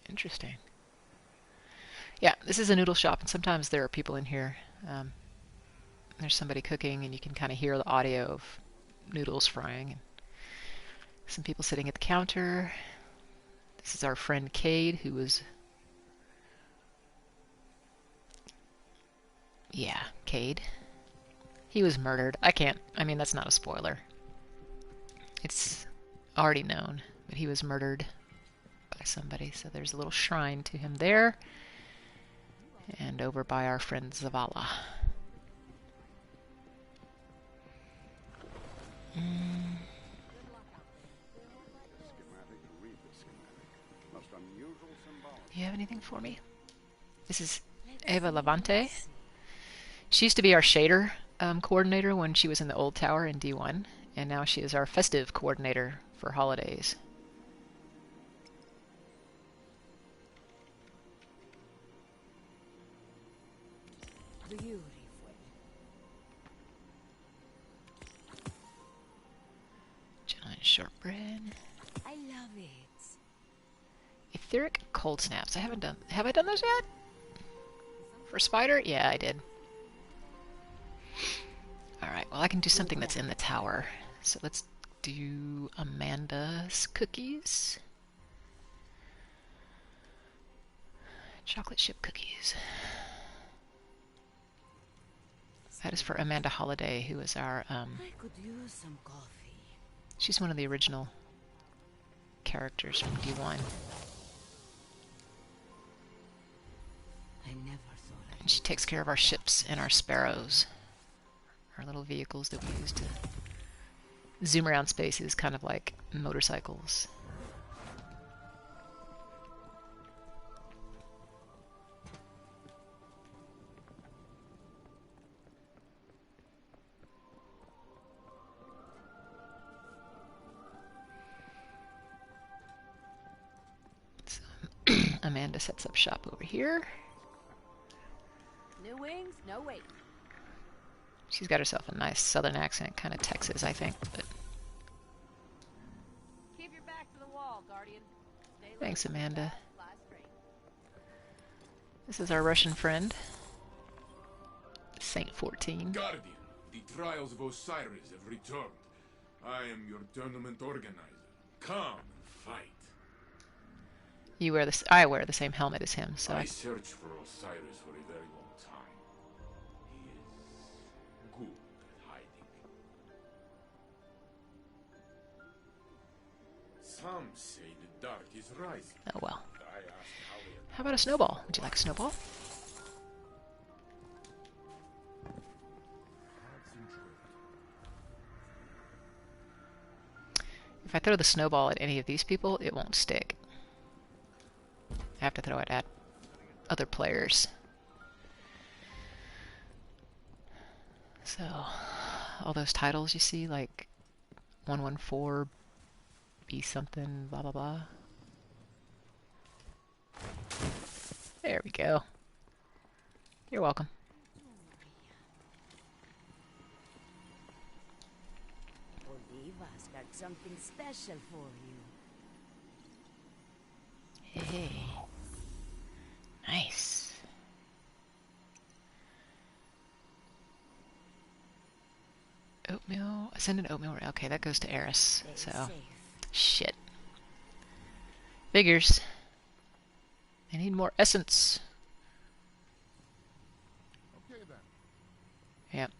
Interesting. Yeah, this is a noodle shop, and sometimes there are people in here. There's somebody cooking, and you can kind of hear the audio of noodles frying. And some people sitting at the counter. This is our friend Cade, who was... Yeah, Cade. He was murdered. I mean, that's not a spoiler. It's already known, but he was murdered by somebody. So there's a little shrine to him there. And over by our friend Zavala. You have anything for me? This is Eva Levante. She used to be our shader coordinator when she was in the old tower in D1, and now she is our festive coordinator for holidays. Beautiful. Giant shortbread. I love it. Etheric cold snaps. I haven't done. Have I done those yet? For spider? Yeah, I did. Alright, well I can do something that's in the tower. So let's do Amanda's cookies. Chocolate chip cookies. That is for Amanda Holiday, who is our I could use some coffee. she's one of the original characters from D1. I never thought And she takes care of our ships and our sparrows. Our little vehicles that we use to zoom around spaces, kind of like motorcycles. So, Amanda sets up shop over here. New wings, no wait. She's got herself a nice southern accent, kind of Texas, I think. But Keep your back to the wall, Guardian. Stay thanks, low, Amanda. fly straight. This is our Russian friend, Saint 14. Guardian, the trials of Osiris have returned. I am your tournament organizer. Come and fight. You wear this. I wear the same helmet as him, so I searched for Osiris for a very long time. He is good at hiding. Some say the dark is rising. oh well. I ask how they How about a snowball? Would you like a snowball? If I throw the snowball at any of these people, it won't stick. I have to throw it at other players. So, all those titles you see, like 114, B something, blah blah blah. There we go. You're welcome. Oliva's got something special for you. Hey. Nice. Oatmeal. Ascended oatmeal. Okay, that goes to Eris. Stay So, safe. shit. Figures. I need more essence. Okay then. Yep.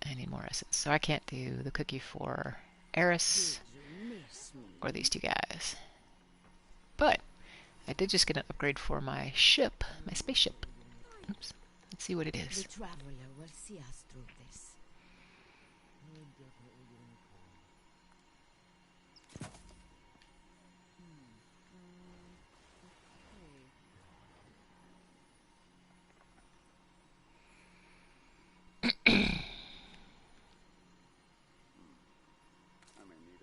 I need more essence. So I can't do the cookie for Eris Did you miss me? or these two guys. But I did just get an upgrade for my ship, my spaceship. Oops. Let's see what it is. The traveler will see us through this.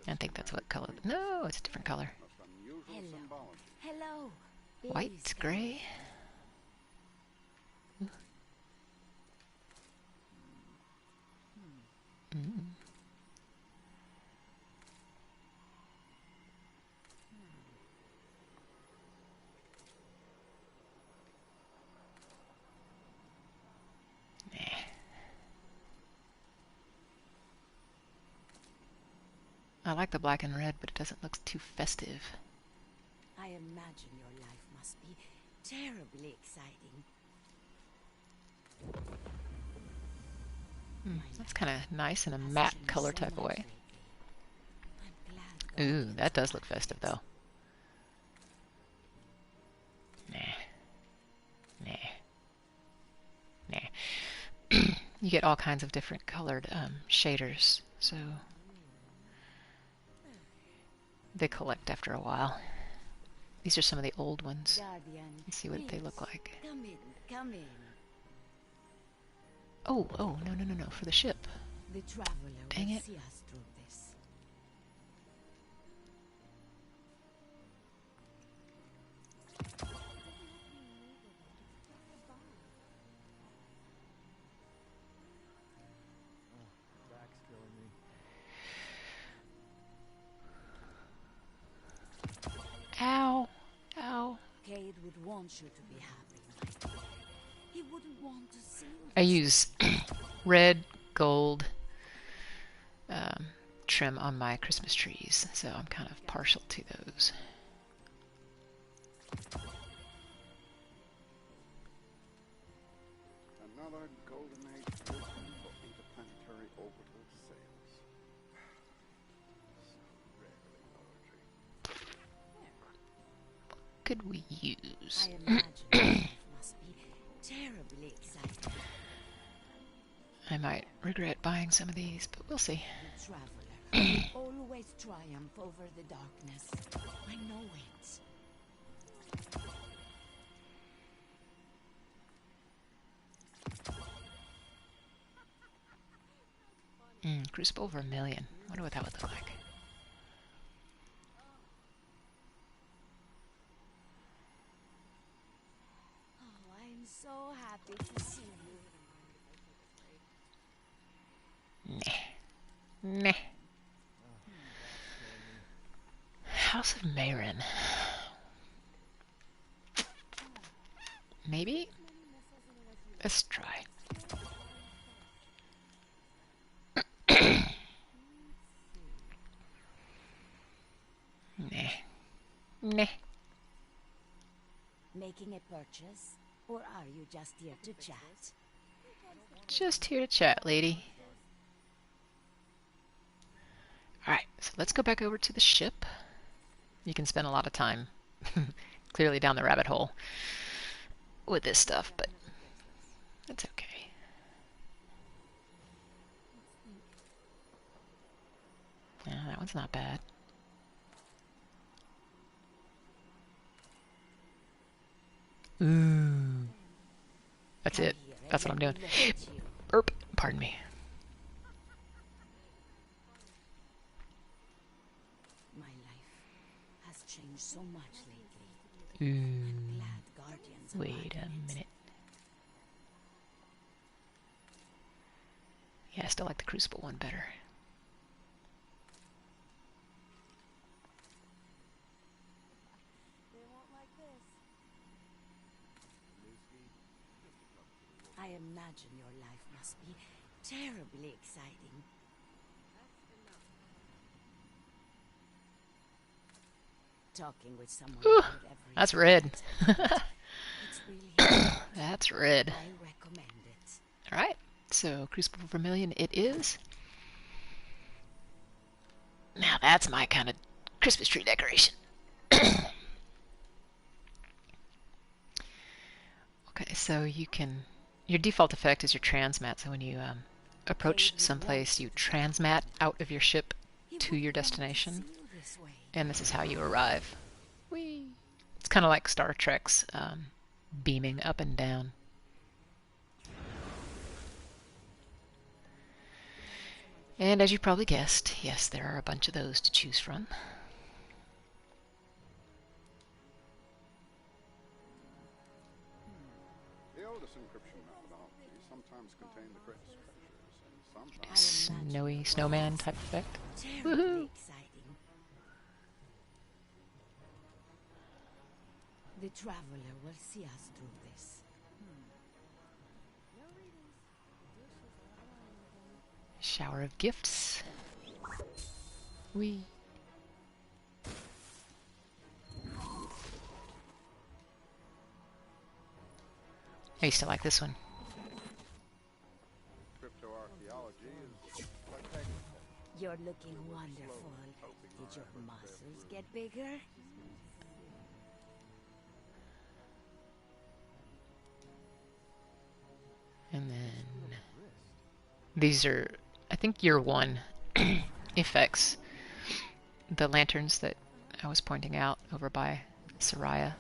I think that's what color. No, it's a different color. Hello. Hello. White, Baby's gray. Mm. Nah. I like the black and red, but it doesn't look too festive. I imagine your life must be terribly exciting. That's kind of nice in a matte Hasn't color changed so type of much way. lately. I'm glad Ooh, Guardians that does are look festive though. Nah. Nah. Nah. You get all kinds of different colored shaders, so they collect after a while. These are some of the old ones. Guardian, Let's see what they please, look like. Come in, come in. Oh, no, no, no, no, for the ship. The traveler Dang will it. see us through this. Back's killing me. Ow. Ow. Cade would want you to be happy, my dear. He wouldn't want to see you. I use red, gold trim on my Christmas trees, so I'm kind of partial to those. Another golden age vision for interplanetary orbital sails. So rarely poetry. Could we use? I imagine life must be terribly exciting. I might regret buying some of these, but we'll see. The traveler will always triumph over the darkness. I know it. Crucible Vermilion. Wonder what that would look like. Oh, I'm so happy to see you. Nah. House of Mayrin. Maybe? Let's try. Nah. Making a purchase? Or are you just here to chat? Just here to chat, lady. Alright, so let's go back over to the ship. You can spend a lot of time clearly down the rabbit hole with this stuff, but that's okay. Yeah, that one's not bad. Ooh. That's it. That's what I'm doing. Burp. Pardon me. My life has changed so much lately. Ooh. I'm glad Guardians are Wait a minute. Yeah, I still like the Crucible one better. I imagine your life must be terribly exciting. Talking with someone Ooh, about every that's red. it's really That's red. I recommend it. Alright, so Crucible Vermilion it is. Now that's my kind of Christmas tree decoration. Okay, so you can... Your default effect is your transmat, so when you approach someplace, you transmat out of your ship to your destination. And this is how you arrive. Whee! It's kind of like Star Trek's beaming up and down. And as you probably guessed, yes, there are a bunch of those to choose from. The oldest encryption methodology sometimes contain the greatest treasures, and sometimes Snowy snowman type effect. Terribly Woohoo! exciting. The traveler will see us through this. Shower of gifts. Wee. I used to like this one. cryptoarchaeology is like agriculture. You're looking wonderful. Did your muscles get bigger? And then these are, I think, year one effects. The lanterns that I was pointing out over by Soraya.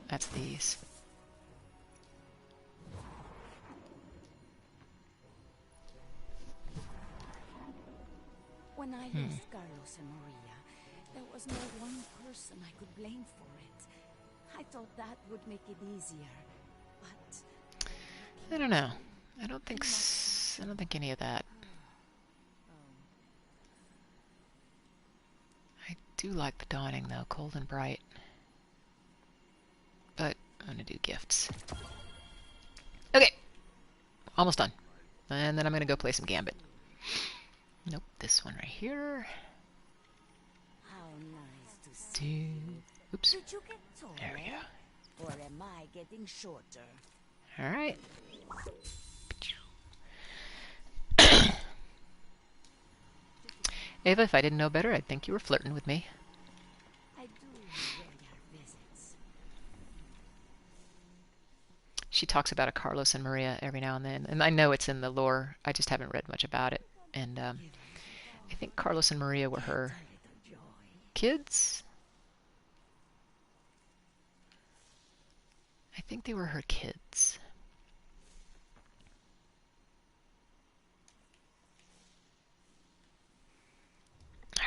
That's these. When I lost Carlos and Maria, there was no one person I could blame for it. I thought that would make it easier, but I don't know. I don't think any of that. I do like the dawning though, cold and bright. But I'm gonna do gifts. Okay, almost done. And then I'm gonna go play some Gambit. Nope, this one right here. how nice to see. Oops. Did you get taller? There we go. Or am I getting shorter? All right. Ava, if I didn't know better, I'd think you were flirting with me. I do enjoy your visits. She talks about a Carlos and Maria every now and then, and I know it's in the lore. I just haven't read much about it. And I think Carlos and Maria were her kids. I think they were her kids.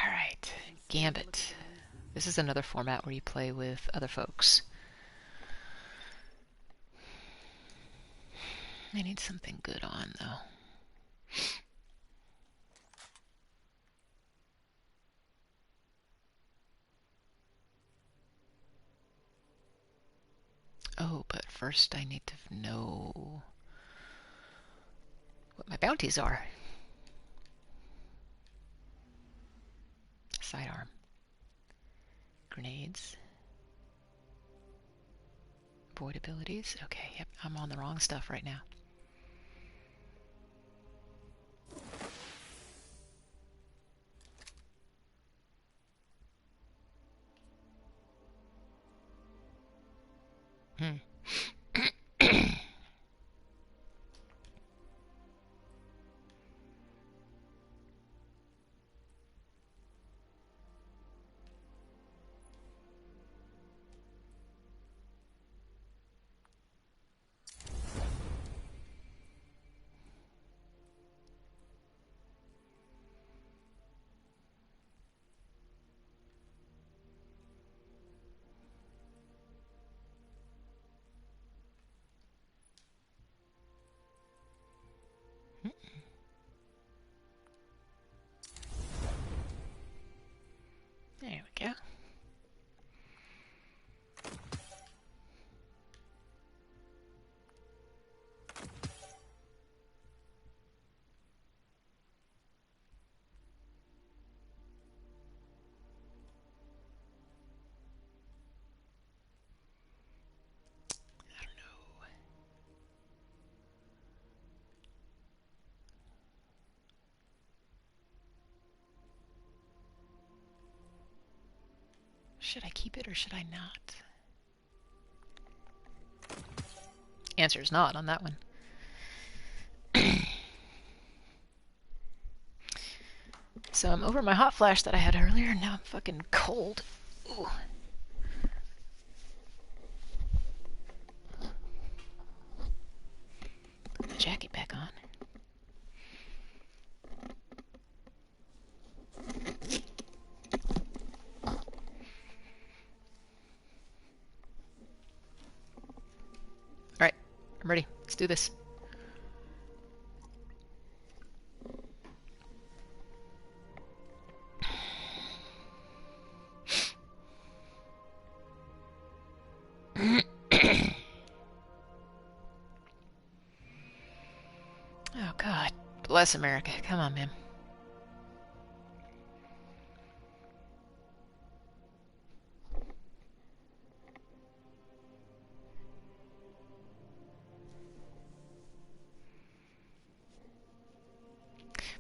Alright, Gambit. This is another format where you play with other folks. I need something good on, though. Oh, but first I need to know what my bounties are. Sidearm. Grenades. Void abilities. Okay, yep, I'm on the wrong stuff right now. There we go. I don't know. Should I keep it or should I not? Answer is not on that one. So I'm over my hot flash that I had earlier, and now I'm fucking cold. Ooh. Put my jacket back on. Alright, I'm ready. Let's do this. Oh, God. Bless America. Come on, man.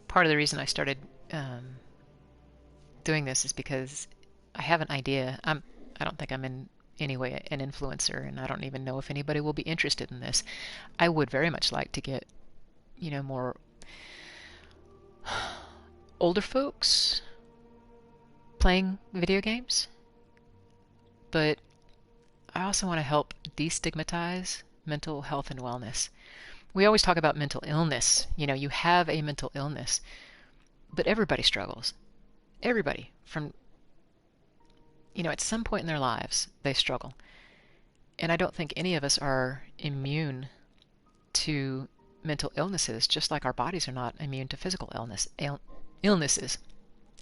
Part of the reason I started doing this is because I have an idea. I don't think I'm in any way an influencer, and I don't even know if anybody will be interested in this. I would very much like to get, more older folks playing video games, but I also want to help destigmatize mental health and wellness. We always talk about mental illness. You know, you have a mental illness, but everybody struggles. Everybody, from, you know, at some point in their lives, they struggle. And I don't think any of us are immune to mental illnesses, just like our bodies are not immune to physical illnesses,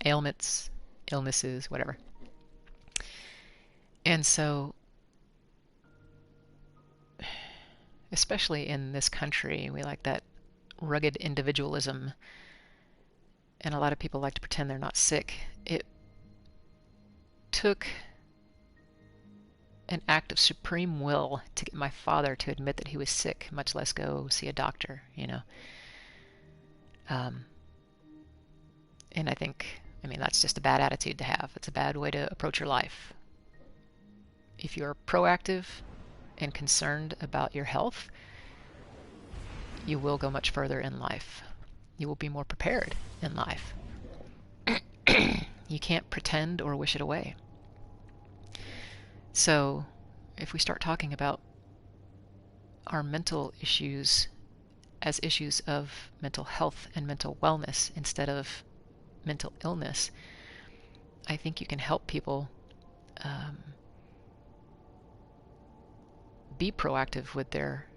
ailments, illnesses, whatever. And so, especially in this country, we like that rugged individualism, and a lot of people like to pretend they're not sick. It took an act of supreme will to get my father to admit that he was sick, much less go see a doctor, you know. And I think, I mean, that's just a bad attitude to have. It's a bad way to approach your life. If you're proactive and concerned about your health, you will go much further in life. You will be more prepared in life. You can't pretend or wish it away. So, if we start talking about our mental issues as issues of mental health and mental wellness instead of mental illness, I think you can help people be proactive with their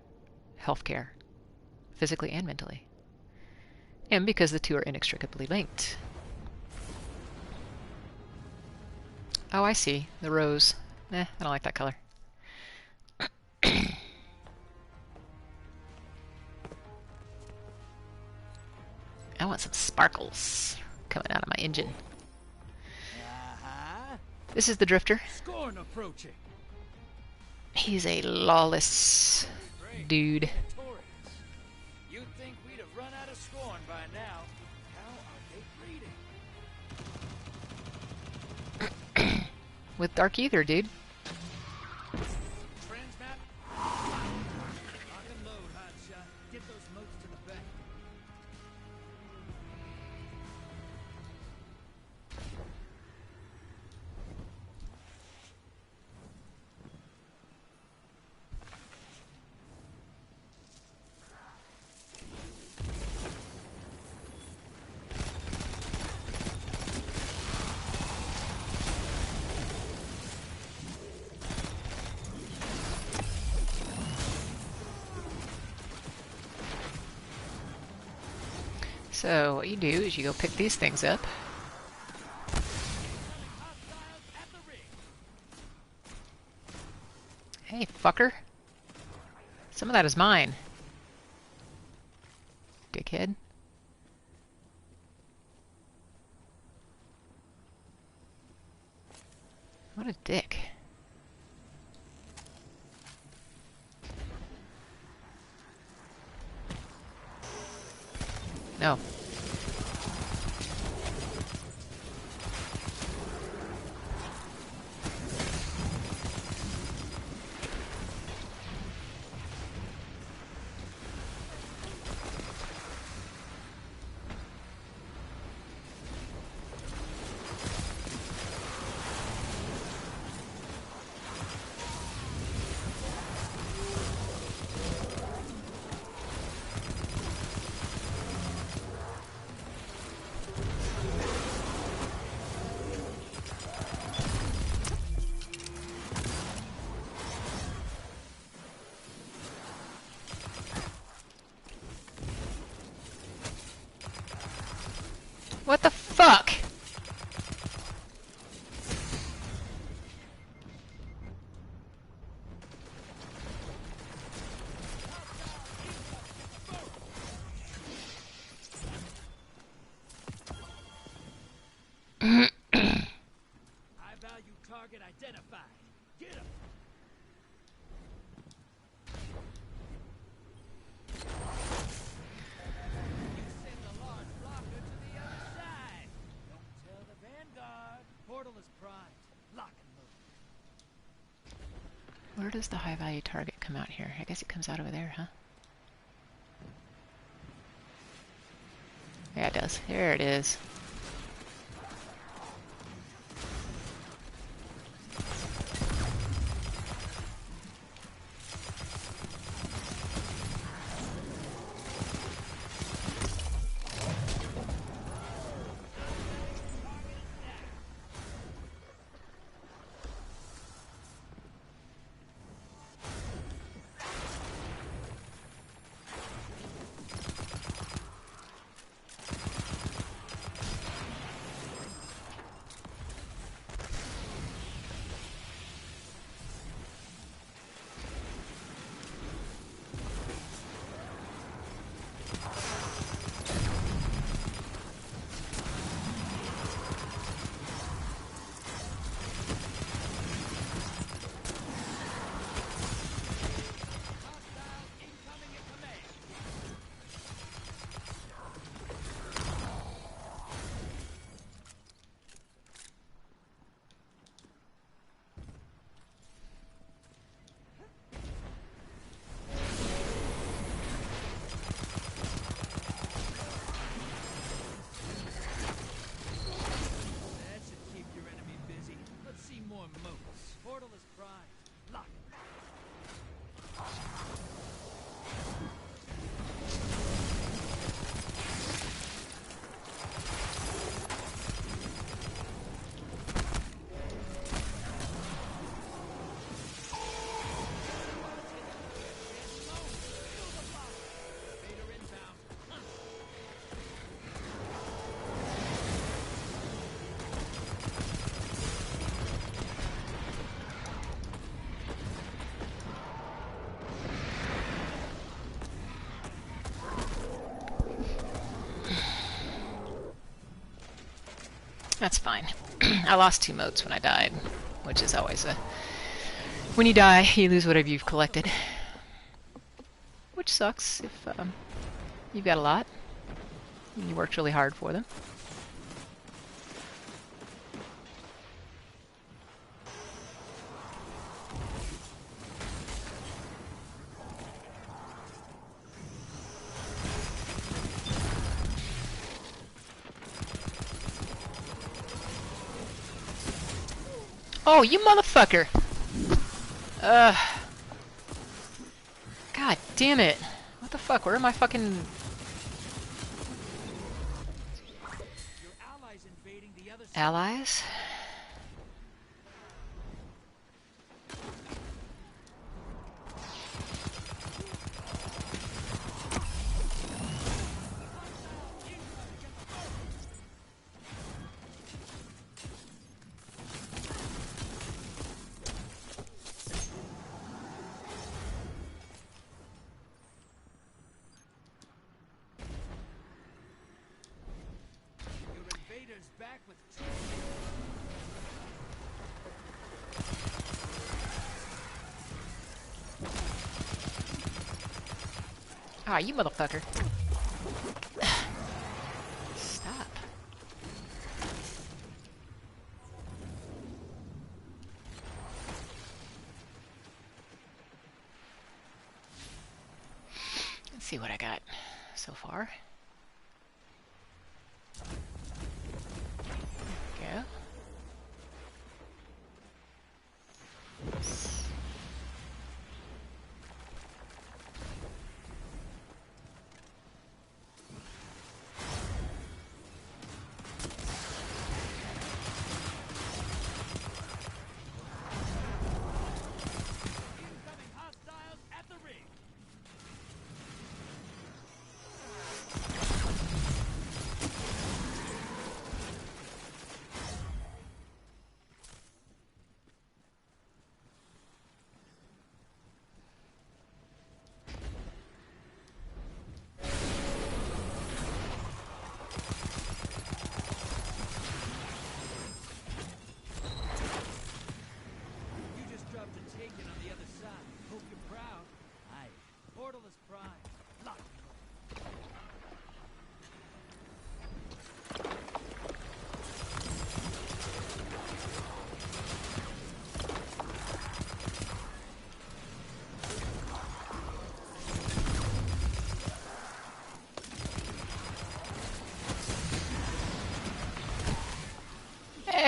health care, physically and mentally. And because the two are inextricably linked. Oh, I see. The rose. I don't like that color. I want some sparkles coming out of my engine. This is the Drifter. Scorn approaching. He's a lawless dude. You'd think we'd have run out of scorn by now. How are they breeding? With Dark Ether, dude. Transmap. Lock and load, hotshot. Get those motes to the back. So what you do is you go pick these things up. Hey, fucker. Some of that is mine. Dickhead. What a dick. No. What the fuck? High value target identified. Get him. Send a large blocker to the other side. Don't tell the Vanguard. Portal is primed. Lock and load. Where does the high value target come out here? I guess it comes out over there, huh? Yeah, it does. There it is. That's fine. I lost 2 motes when I died, which is always a... When you die, you lose whatever you've collected. Which sucks if you've got a lot and you worked really hard for them. Oh, you motherfucker! God damn it! What the fuck? Where are my fucking... Your allies invading the other side. allies? Your invaders back with troops. Ah, you motherfucker. Stop. Let's see what I got so far. Go. Incoming hostiles at the ring. You just dropped a taken on the other side. Hope you're proud. Aye. Portal is prime. Lock and load.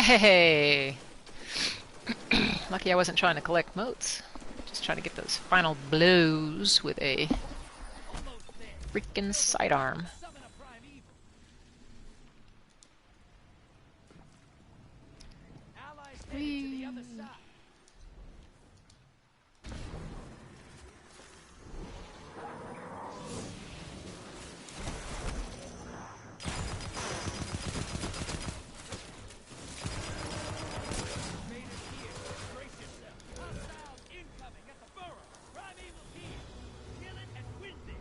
Hey! Lucky I wasn't trying to collect motes. Just trying to get those final blows with a Almost there. freaking sidearm. Summon a prime evil. Allies headed to the other side. Invaders here. Brace yourself. Hostiles incoming at the burrow. Prime evil here. Kill it and win this.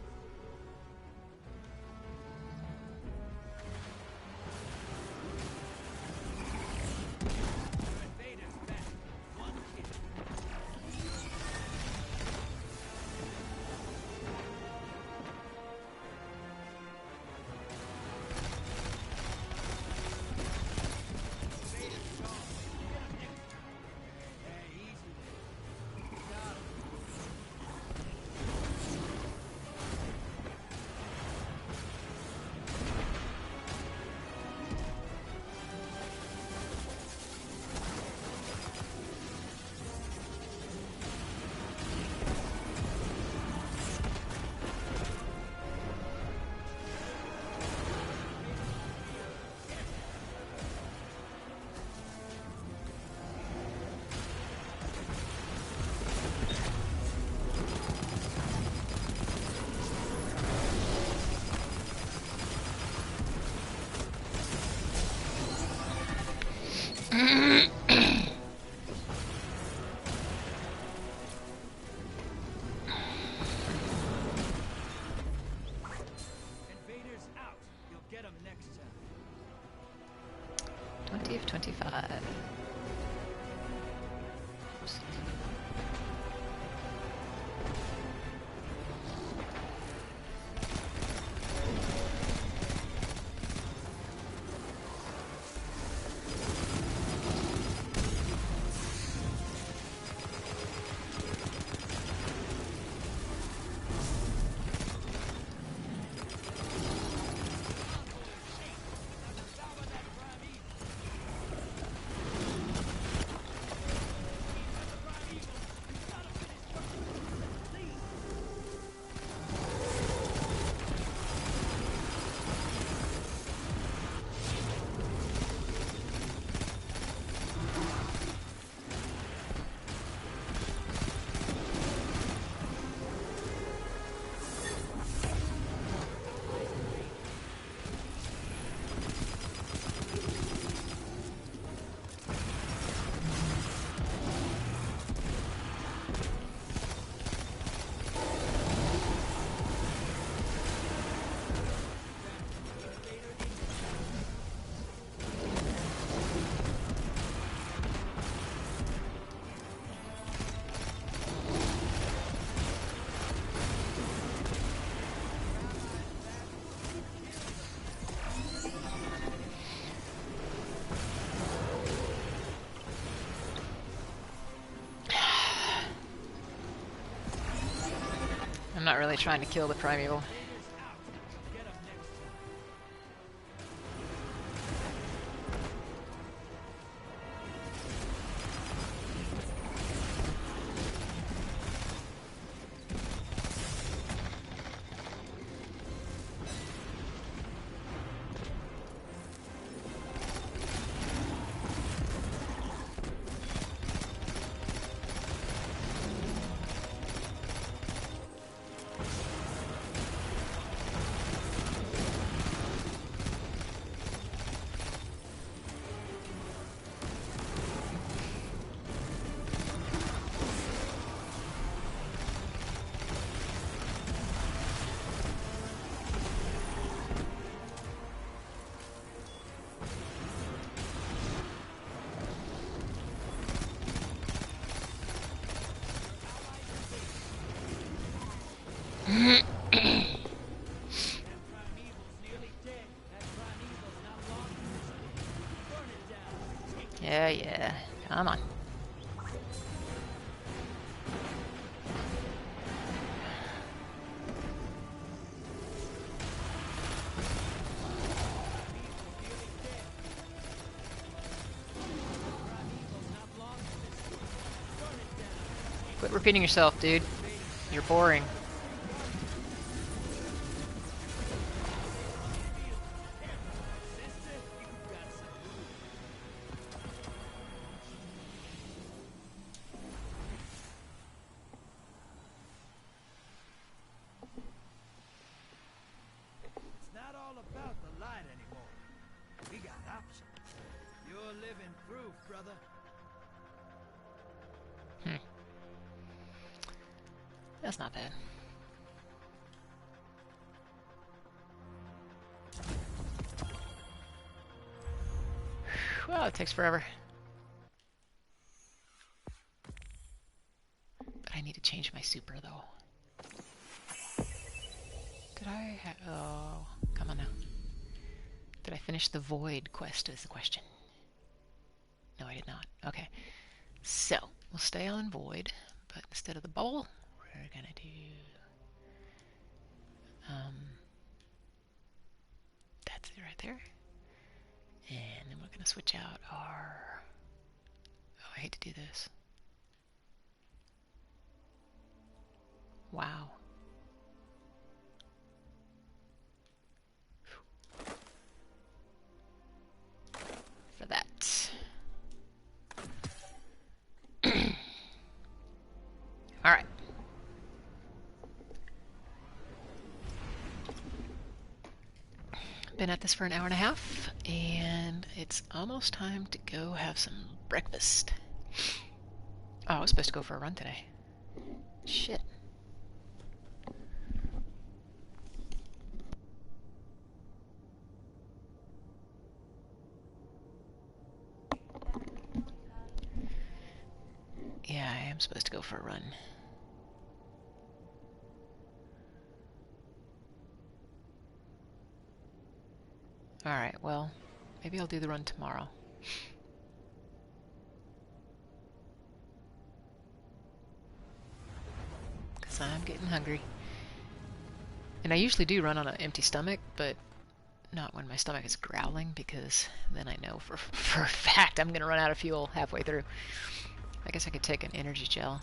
50 of 25. Oops. I'm not really trying to kill the primeval. Yeah, come on. Quit repeating yourself, dude. You're boring. It's not all about the light anymore. We got options. You're living proof, brother. That's not bad. Well, it takes forever. But I need to change my super, though. Did I have... Oh, come on now. Did I finish the Void quest is the question. No, I did not. Okay. So, we'll stay on Void, but instead of the bowl, we're gonna do... that's it right there. And then we're gonna switch out our... Oh, I hate to do this. Wow. For that. Alright. Been at this for an hour and a half, and it's almost time to go have some breakfast. Oh, I was supposed to go for a run today. Shit. I'm supposed to go for a run. Alright, well, maybe I'll do the run tomorrow. Because I'm getting hungry. And I usually do run on an empty stomach, but not when my stomach is growling, because then I know for a fact I'm going to run out of fuel halfway through. I guess I could take an energy gel.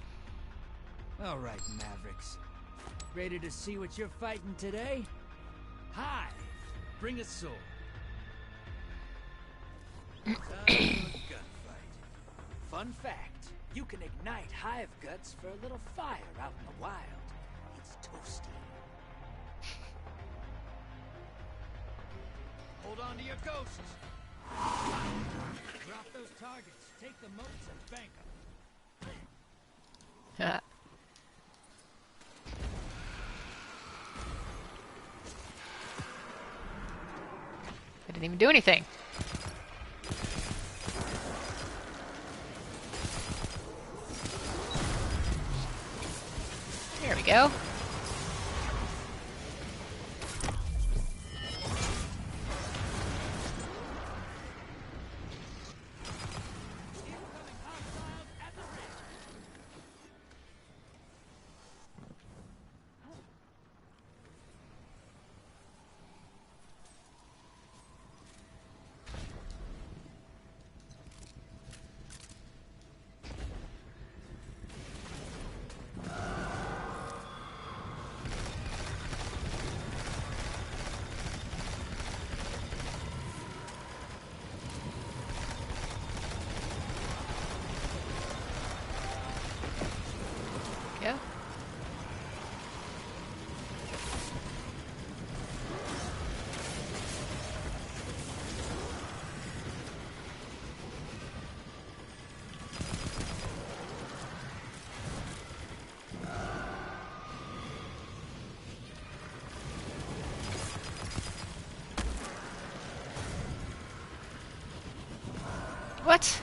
All right, Mavericks. Ready to see what you're fighting today? Hi! Bring a sword. Time for a gunfight. Fun fact, you can ignite hive guts for a little fire out in the wild. It's toasty. Hold on to your ghosts. Drop those targets, take the moats and bank them. I didn't even do anything. There we go. Yeah. What?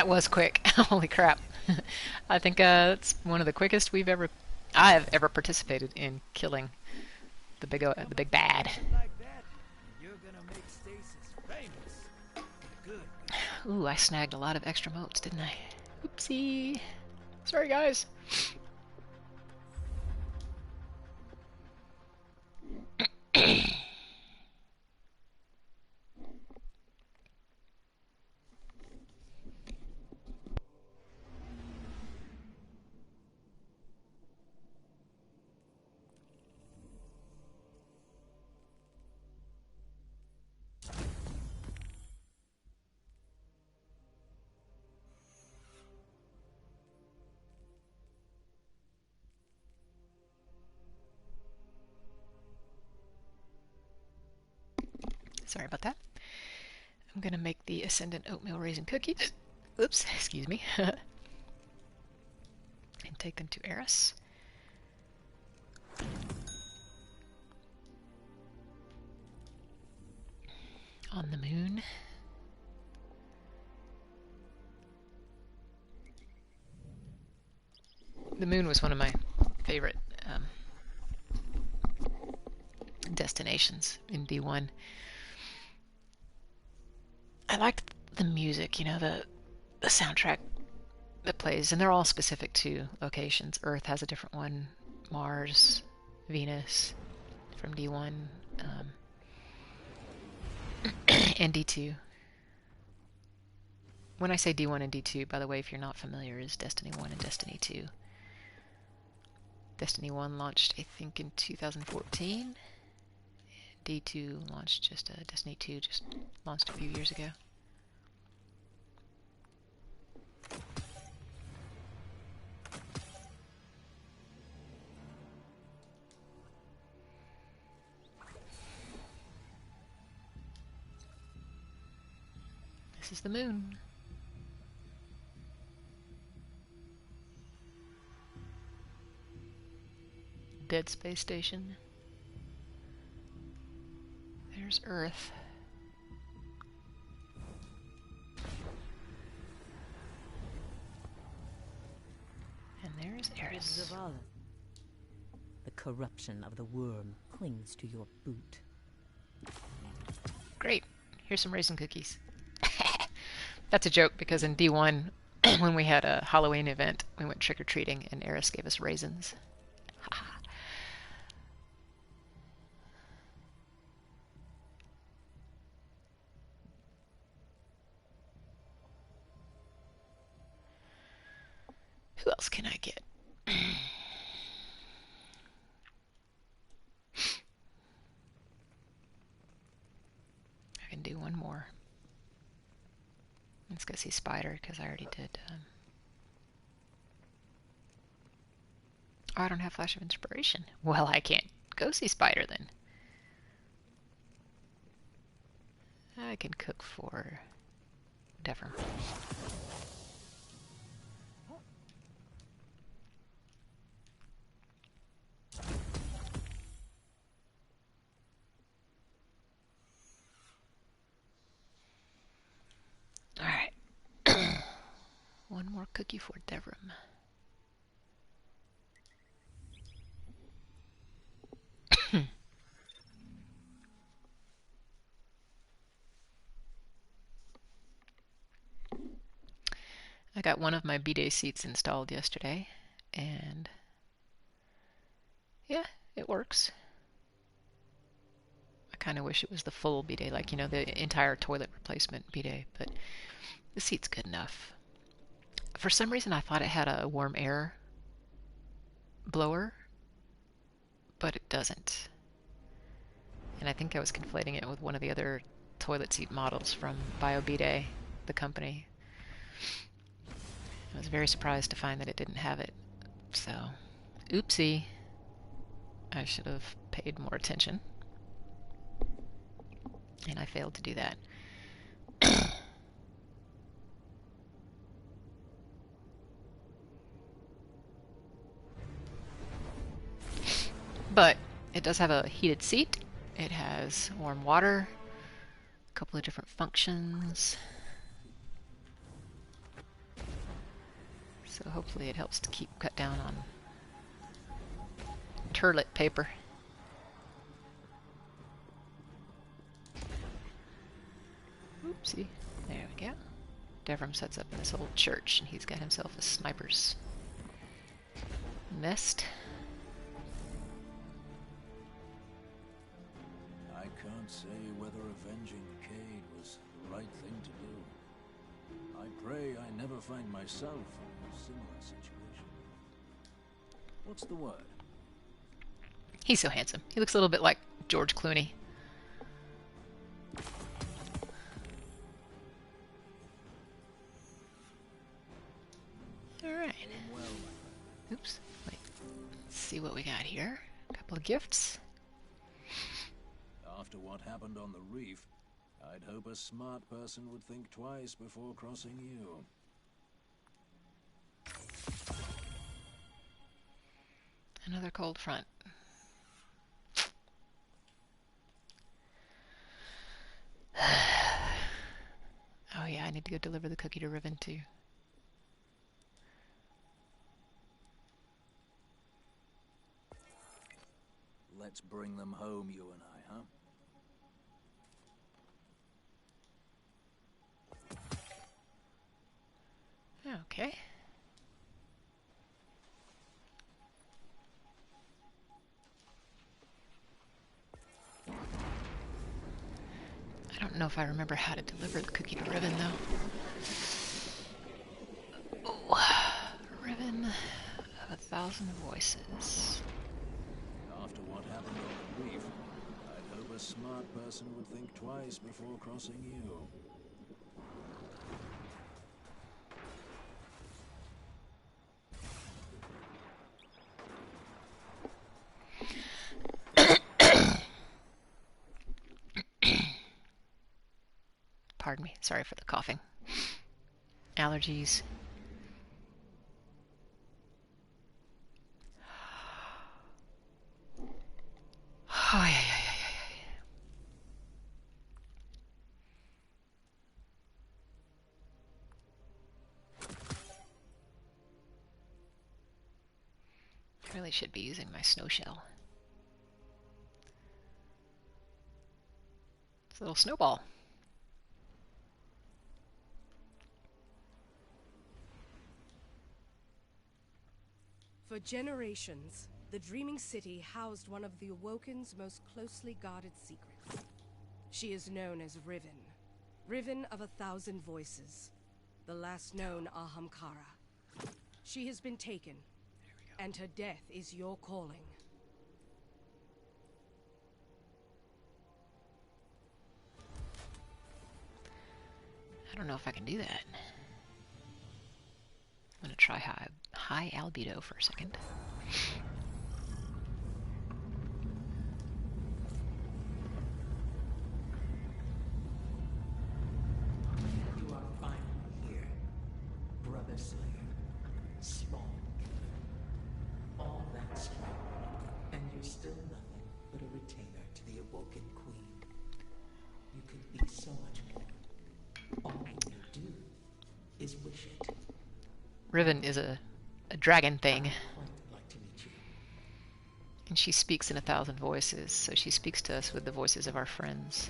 That was quick. Holy crap. I think it's one of the quickest I have ever participated in killing the big bad. Like that, and you're gonna make Stasis famous. Good. Ooh, I snagged a lot of extra motes, didn't I? Oopsie. Sorry, guys. Sorry about that. I'm gonna make the Ascendant Oatmeal Raisin Cookies. Oops, excuse me. And take them to Eris. On the moon. The moon was one of my favorite destinations in D1. I liked the music, you know, the soundtrack that plays, and they're all specific to locations. Earth has a different one, Mars, Venus from D1, and D2. When I say D1 and D2, by the way, if you're not familiar, is Destiny 1 and Destiny 2. Destiny 1 launched, I think, in 2014. D2 launched Destiny 2 just launched a few years ago. This is the moon. Dead Space Station. There's Earth. And there's Eris. The corruption of the worm clings to your boot. Great. Here's some raisin cookies. That's a joke because in D1, when we had a Halloween event, we went trick-or-treating and Eris gave us raisins. Who else can I get? I can do one more. Let's go see Spider, because I already did. Oh, I don't have Flash of Inspiration. Well, I can't go see Spider then. I can cook for Devram. Alright. One more cookie for Devram. I got one of my B-Day seats installed yesterday, and yeah, it works. I kind of wish it was the full B-Day, like, you know, the entire toilet replacement B-Day, but the seat's good enough. For some reason, I thought it had a warm air blower, but it doesn't. And I think I was conflating it with one of the other toilet seat models from BioB-Day, the company. I was very surprised to find that it didn't have it. So, oopsie. I should have paid more attention. And I failed to do that. But it does have a heated seat. It has warm water, a couple of different functions. So hopefully it helps to keep cut down on toilet paper. Oopsie. There we go. Devram sets up in this old church, and he's got himself a sniper's nest. I can't say whether avenging Cade was the right thing to do. I pray I never find myself in a similar situation. What's the word? He's so handsome. He looks a little bit like George Clooney. Alright. Well, Oops. Wait. Let's see what we got here. A couple of gifts. after what happened on the reef, I'd hope a smart person would think twice before crossing you. Another cold front. Oh yeah, I need to go deliver the cookie to Riven too. Let's bring them home, you and I, huh? Okay. I don't know if I remember how to deliver the cookie to Riven though. Oh, Riven of 1,000 voices. After what happened on the reef, I'd hope a smart person would think twice before crossing you. Pardon me. Sorry for the coughing. Allergies. Oh, yeah. I really should be using my snow shell. It's a little snowball. For generations, the Dreaming City housed one of the Awoken's most closely guarded secrets. She is known as Riven. Riven of 1,000 voices. The last known Ahamkara. She has been taken, and her death is your calling. I don't know if I can do that. I'm gonna try high albedo for a second. You are finally here, Brother Slayer, small killer. All that strength, and you're still nothing but a retainer to the Awoken Queen. You could be so much more. All you do is wish it. Riven is a dragon thing. I'd like to meet you. And she speaks in 1,000 voices, so she speaks to us with the voices of our friends.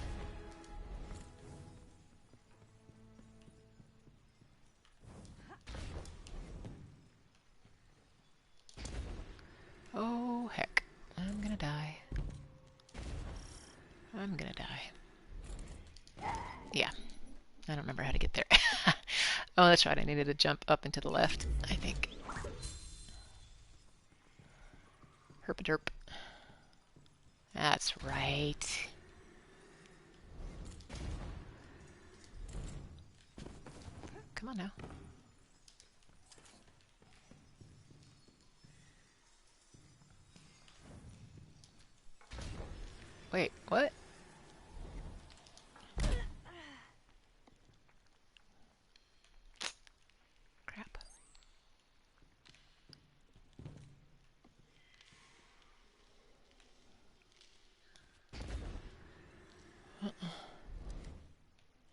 Oh, heck. I'm gonna die. I'm gonna die. Yeah. I don't remember how to get there. Oh, that's right. I needed to jump up and to the left, I think. Herpaderp. That's right. Come on now. Wait, what? Crap.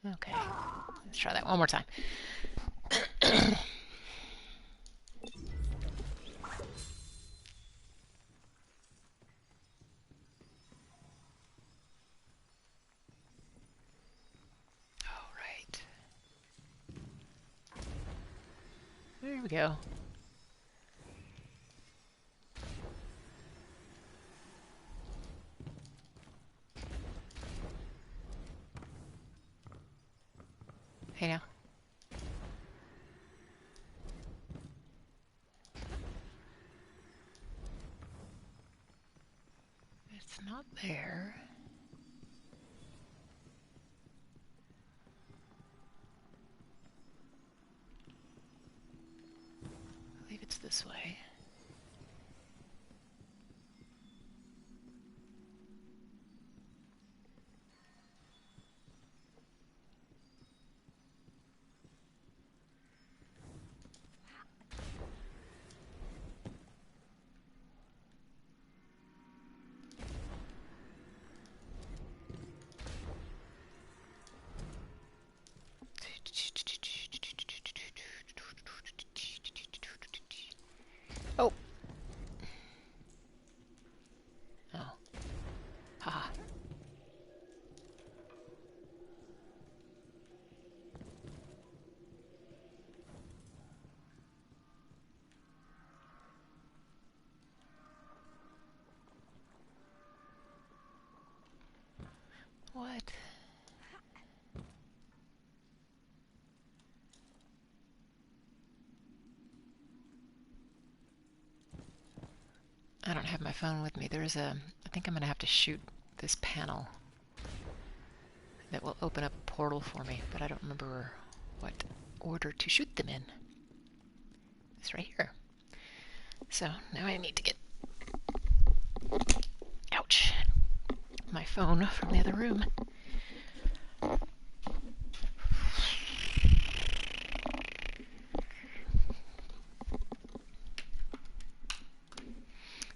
Okay, let's try that one more time. we go. Hey now. It's not there. I believe it's this way. Oh. Oh. Haha. What? I don't have my phone with me. There's a... I think I'm going to have to shoot this panel that will open up a portal for me, but I don't remember what order to shoot them in. It's right here. So now I need to get... Ouch. My phone from the other room.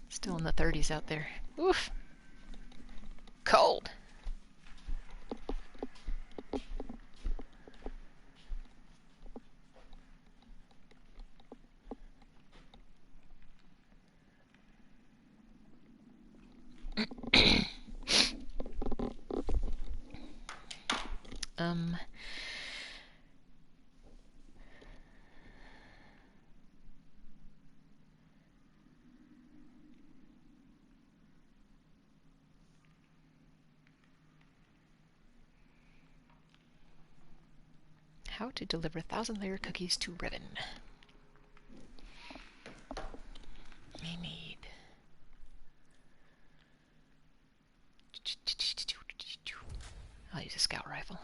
Still in the 30s out there. Oof. Cold. How to deliver 1,000-layer cookies to Riven. We need... I'll use a scout rifle.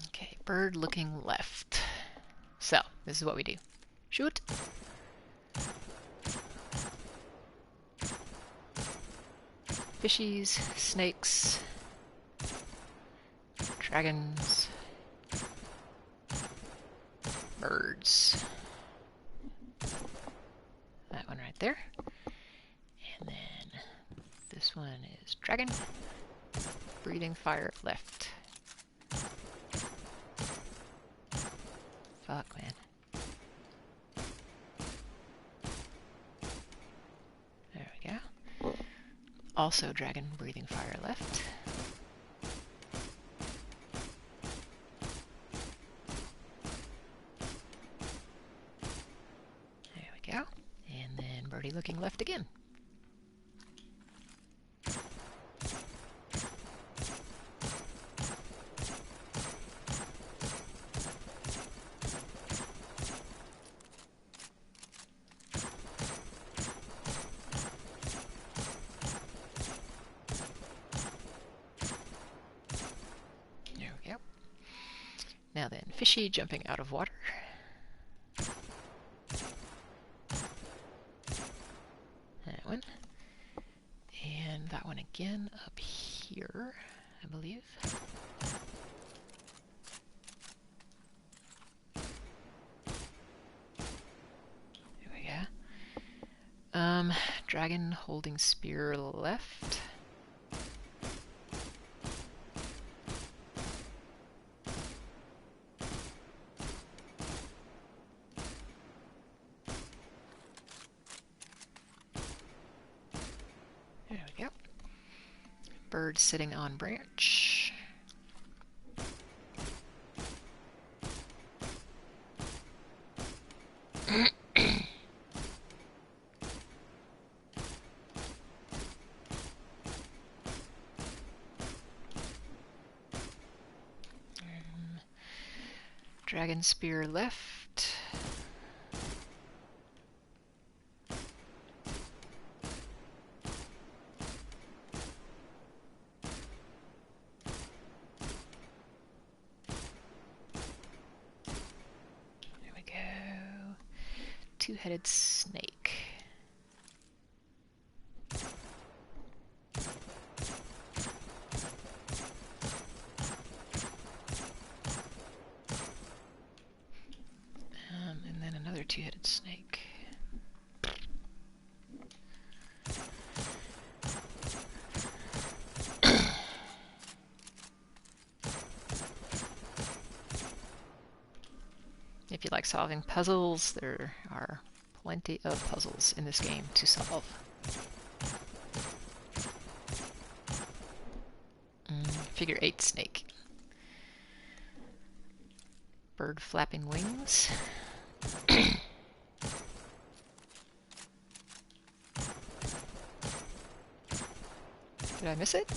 Okay, bird looking left. So, this is what we do. Shoot! Fishies, snakes, dragons, birds. That one right there. And then this one is dragon, breathing fire left. Fuck, man. There we go. Also dragon, breathing fire left. There we go. And then birdie looking left again. Now then, fishy jumping out of water. That one. And that one again up here, I believe. There we go. Dragon holding spear left. There we go. Bird sitting on branch. Dragon spear left. There we go. Two-headed snake. And then another two-headed snake. If you like solving puzzles, there are plenty of puzzles in this game to solve. Figure 8 snake. Bird flapping wings. Did I miss it?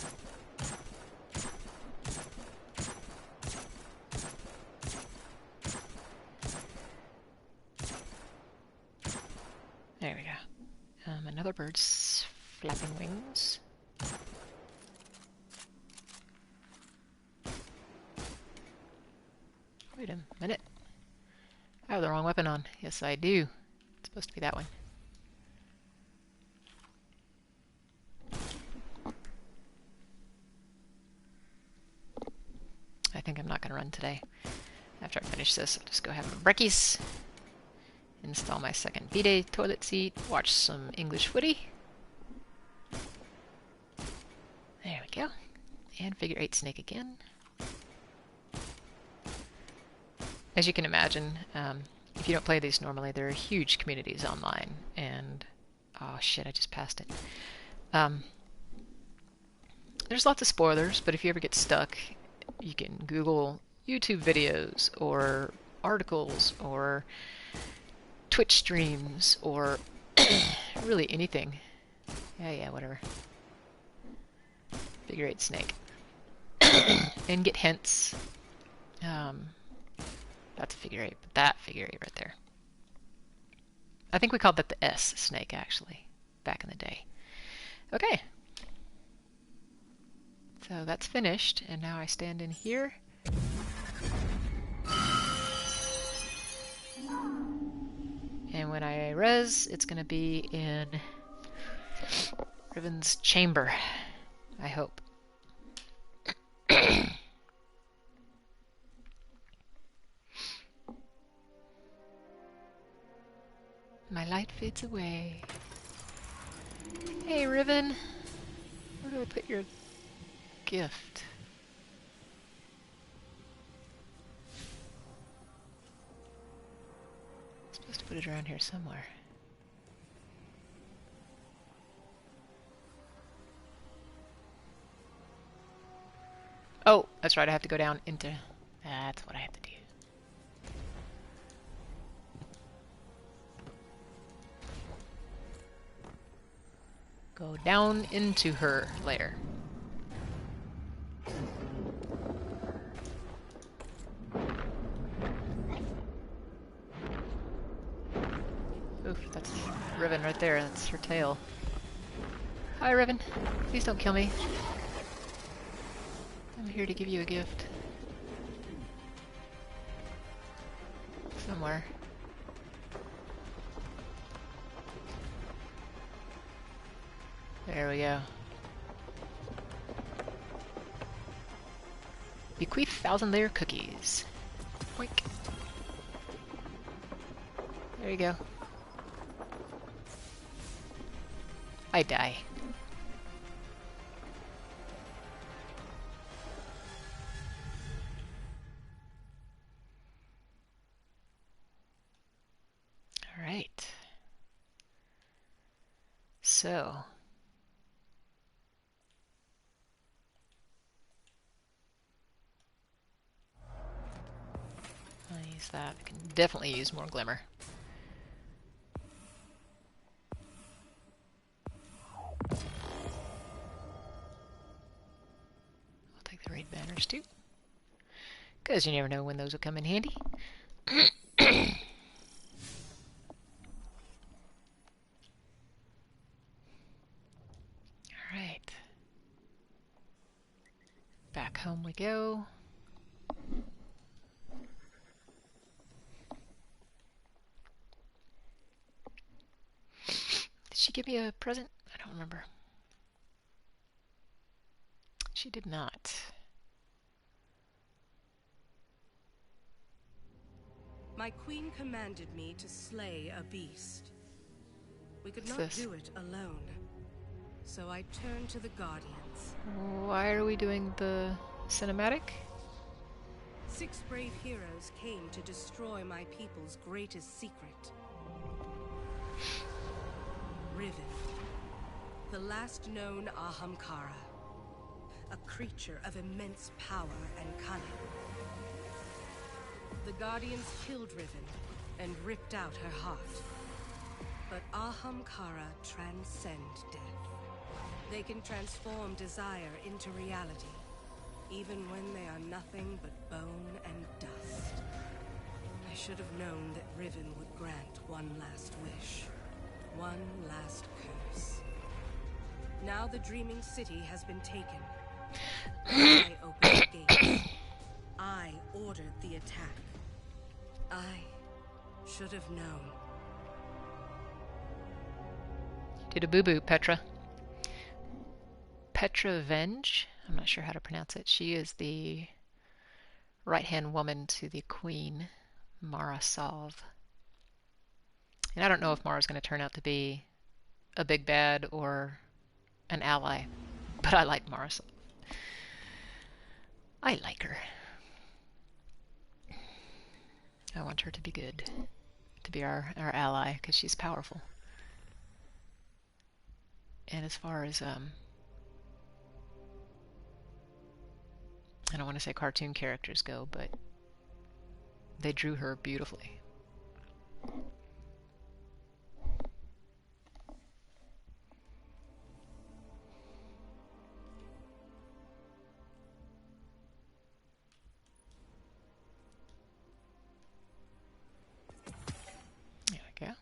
There we go. Another bird's flapping wings. Wait a minute. I have the wrong weapon on. Yes, I do. It's supposed to be that one. I think I'm not going to run today. After I finish this, I'll just go have my brekkies, install my second bidet toilet seat, watch some English footy. There we go. And figure 8 snake again. As you can imagine, if you don't play these normally, there are huge communities online, and oh shit, I just passed it. There's lots of spoilers, but if you ever get stuck, you can Google YouTube videos or articles or Twitch streams or really anything. Yeah, whatever. Figure 8 snake. And get hints. That's a figure 8, but that figure 8 right there. I think we called that the S snake, actually, back in the day. Okay. So that's finished, and now I stand in here. And when I res, it's going to be in Riven's chamber, I hope. My light fades away. Hey, Riven. Where do I put your gift? I'm supposed to put it around here somewhere. Oh, that's right, I have to go down into... That's what I have to do. Go down into her lair. Oof, that's Riven right there. That's her tail. Hi, Riven. Please don't kill me. I'm here to give you a gift. Somewhere. There we go. Bequeath 1,000-layer cookies. Boink. There you go. I die. All right. So... use that. I can definitely use more glimmer. I'll take the raid banners too, because you never know when those will come in handy. Alright. Back home we go. Did she give me a present? I don't remember. She did not. My queen commanded me to slay a beast. We could not do it alone. So I turned to the Guardians. Why are we doing the cinematic? 6 brave heroes came to destroy my people's greatest secret. Riven, the last known Ahamkara, a creature of immense power and cunning. The Guardians killed Riven and ripped out her heart. But Ahamkara transcend death. They can transform desire into reality, even when they are nothing but bone and dust. I should have known that Riven would grant one last wish, one last curse. Now the Dreaming City has been taken. I opened the gates. I ordered the attack. I should have known. Did a boo-boo, Petra. Petra Venge? I'm not sure how to pronounce it. She is the right-hand woman to the Queen, Mara Sov. And I don't know if Mara's going to turn out to be a big bad or an ally, but I like Mara Sov. I like her. I want her to be good, to be our ally, because she's powerful. And as far as, I don't want to say cartoon characters go, but they drew her beautifully. There we go.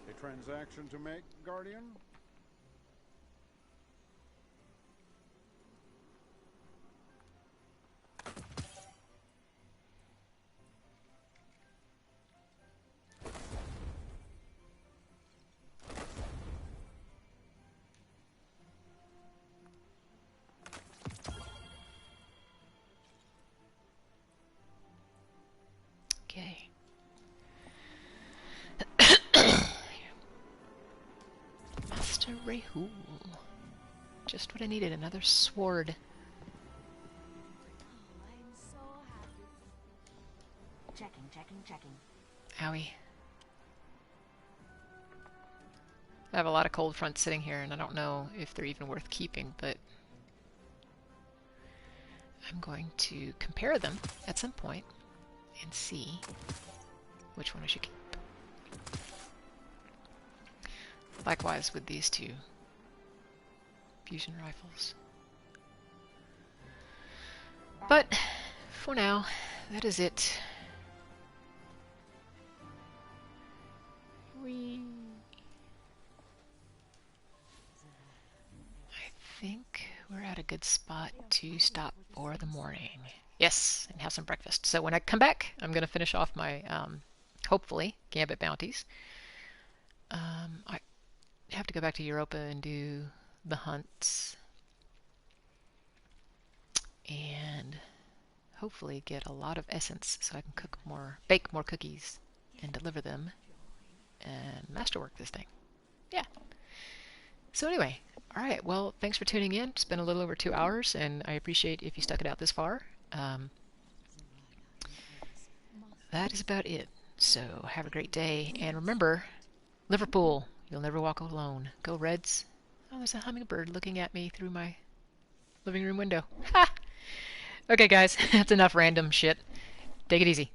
A transaction to make, Guardian? Okay. Master Rahul. Just what I needed, another sword. I'm so happy. Checking. Owie. I have a lot of cold fronts sitting here, and I don't know if they're even worth keeping, but I'm going to compare them at some point and see which one I should keep. Likewise with these two fusion rifles. But for now, that is it. I think we're at a good spot to stop for the morning. Yes, and have some breakfast. So when I come back, I'm going to finish off my, hopefully, Gambit bounties. I have to go back to Europa and do the hunts. And hopefully get a lot of essence so I can bake more cookies and deliver them and masterwork this thing. Yeah. So anyway, all right. Well, thanks for tuning in. It's been a little over 2 hours, and I appreciate if you stuck it out this far. That is about it. So have a great day, and remember, Liverpool, you'll never walk alone. Go Reds. Oh, there's a hummingbird looking at me through my living room window. Ha! Okay, guys, that's enough random shit. Take it easy.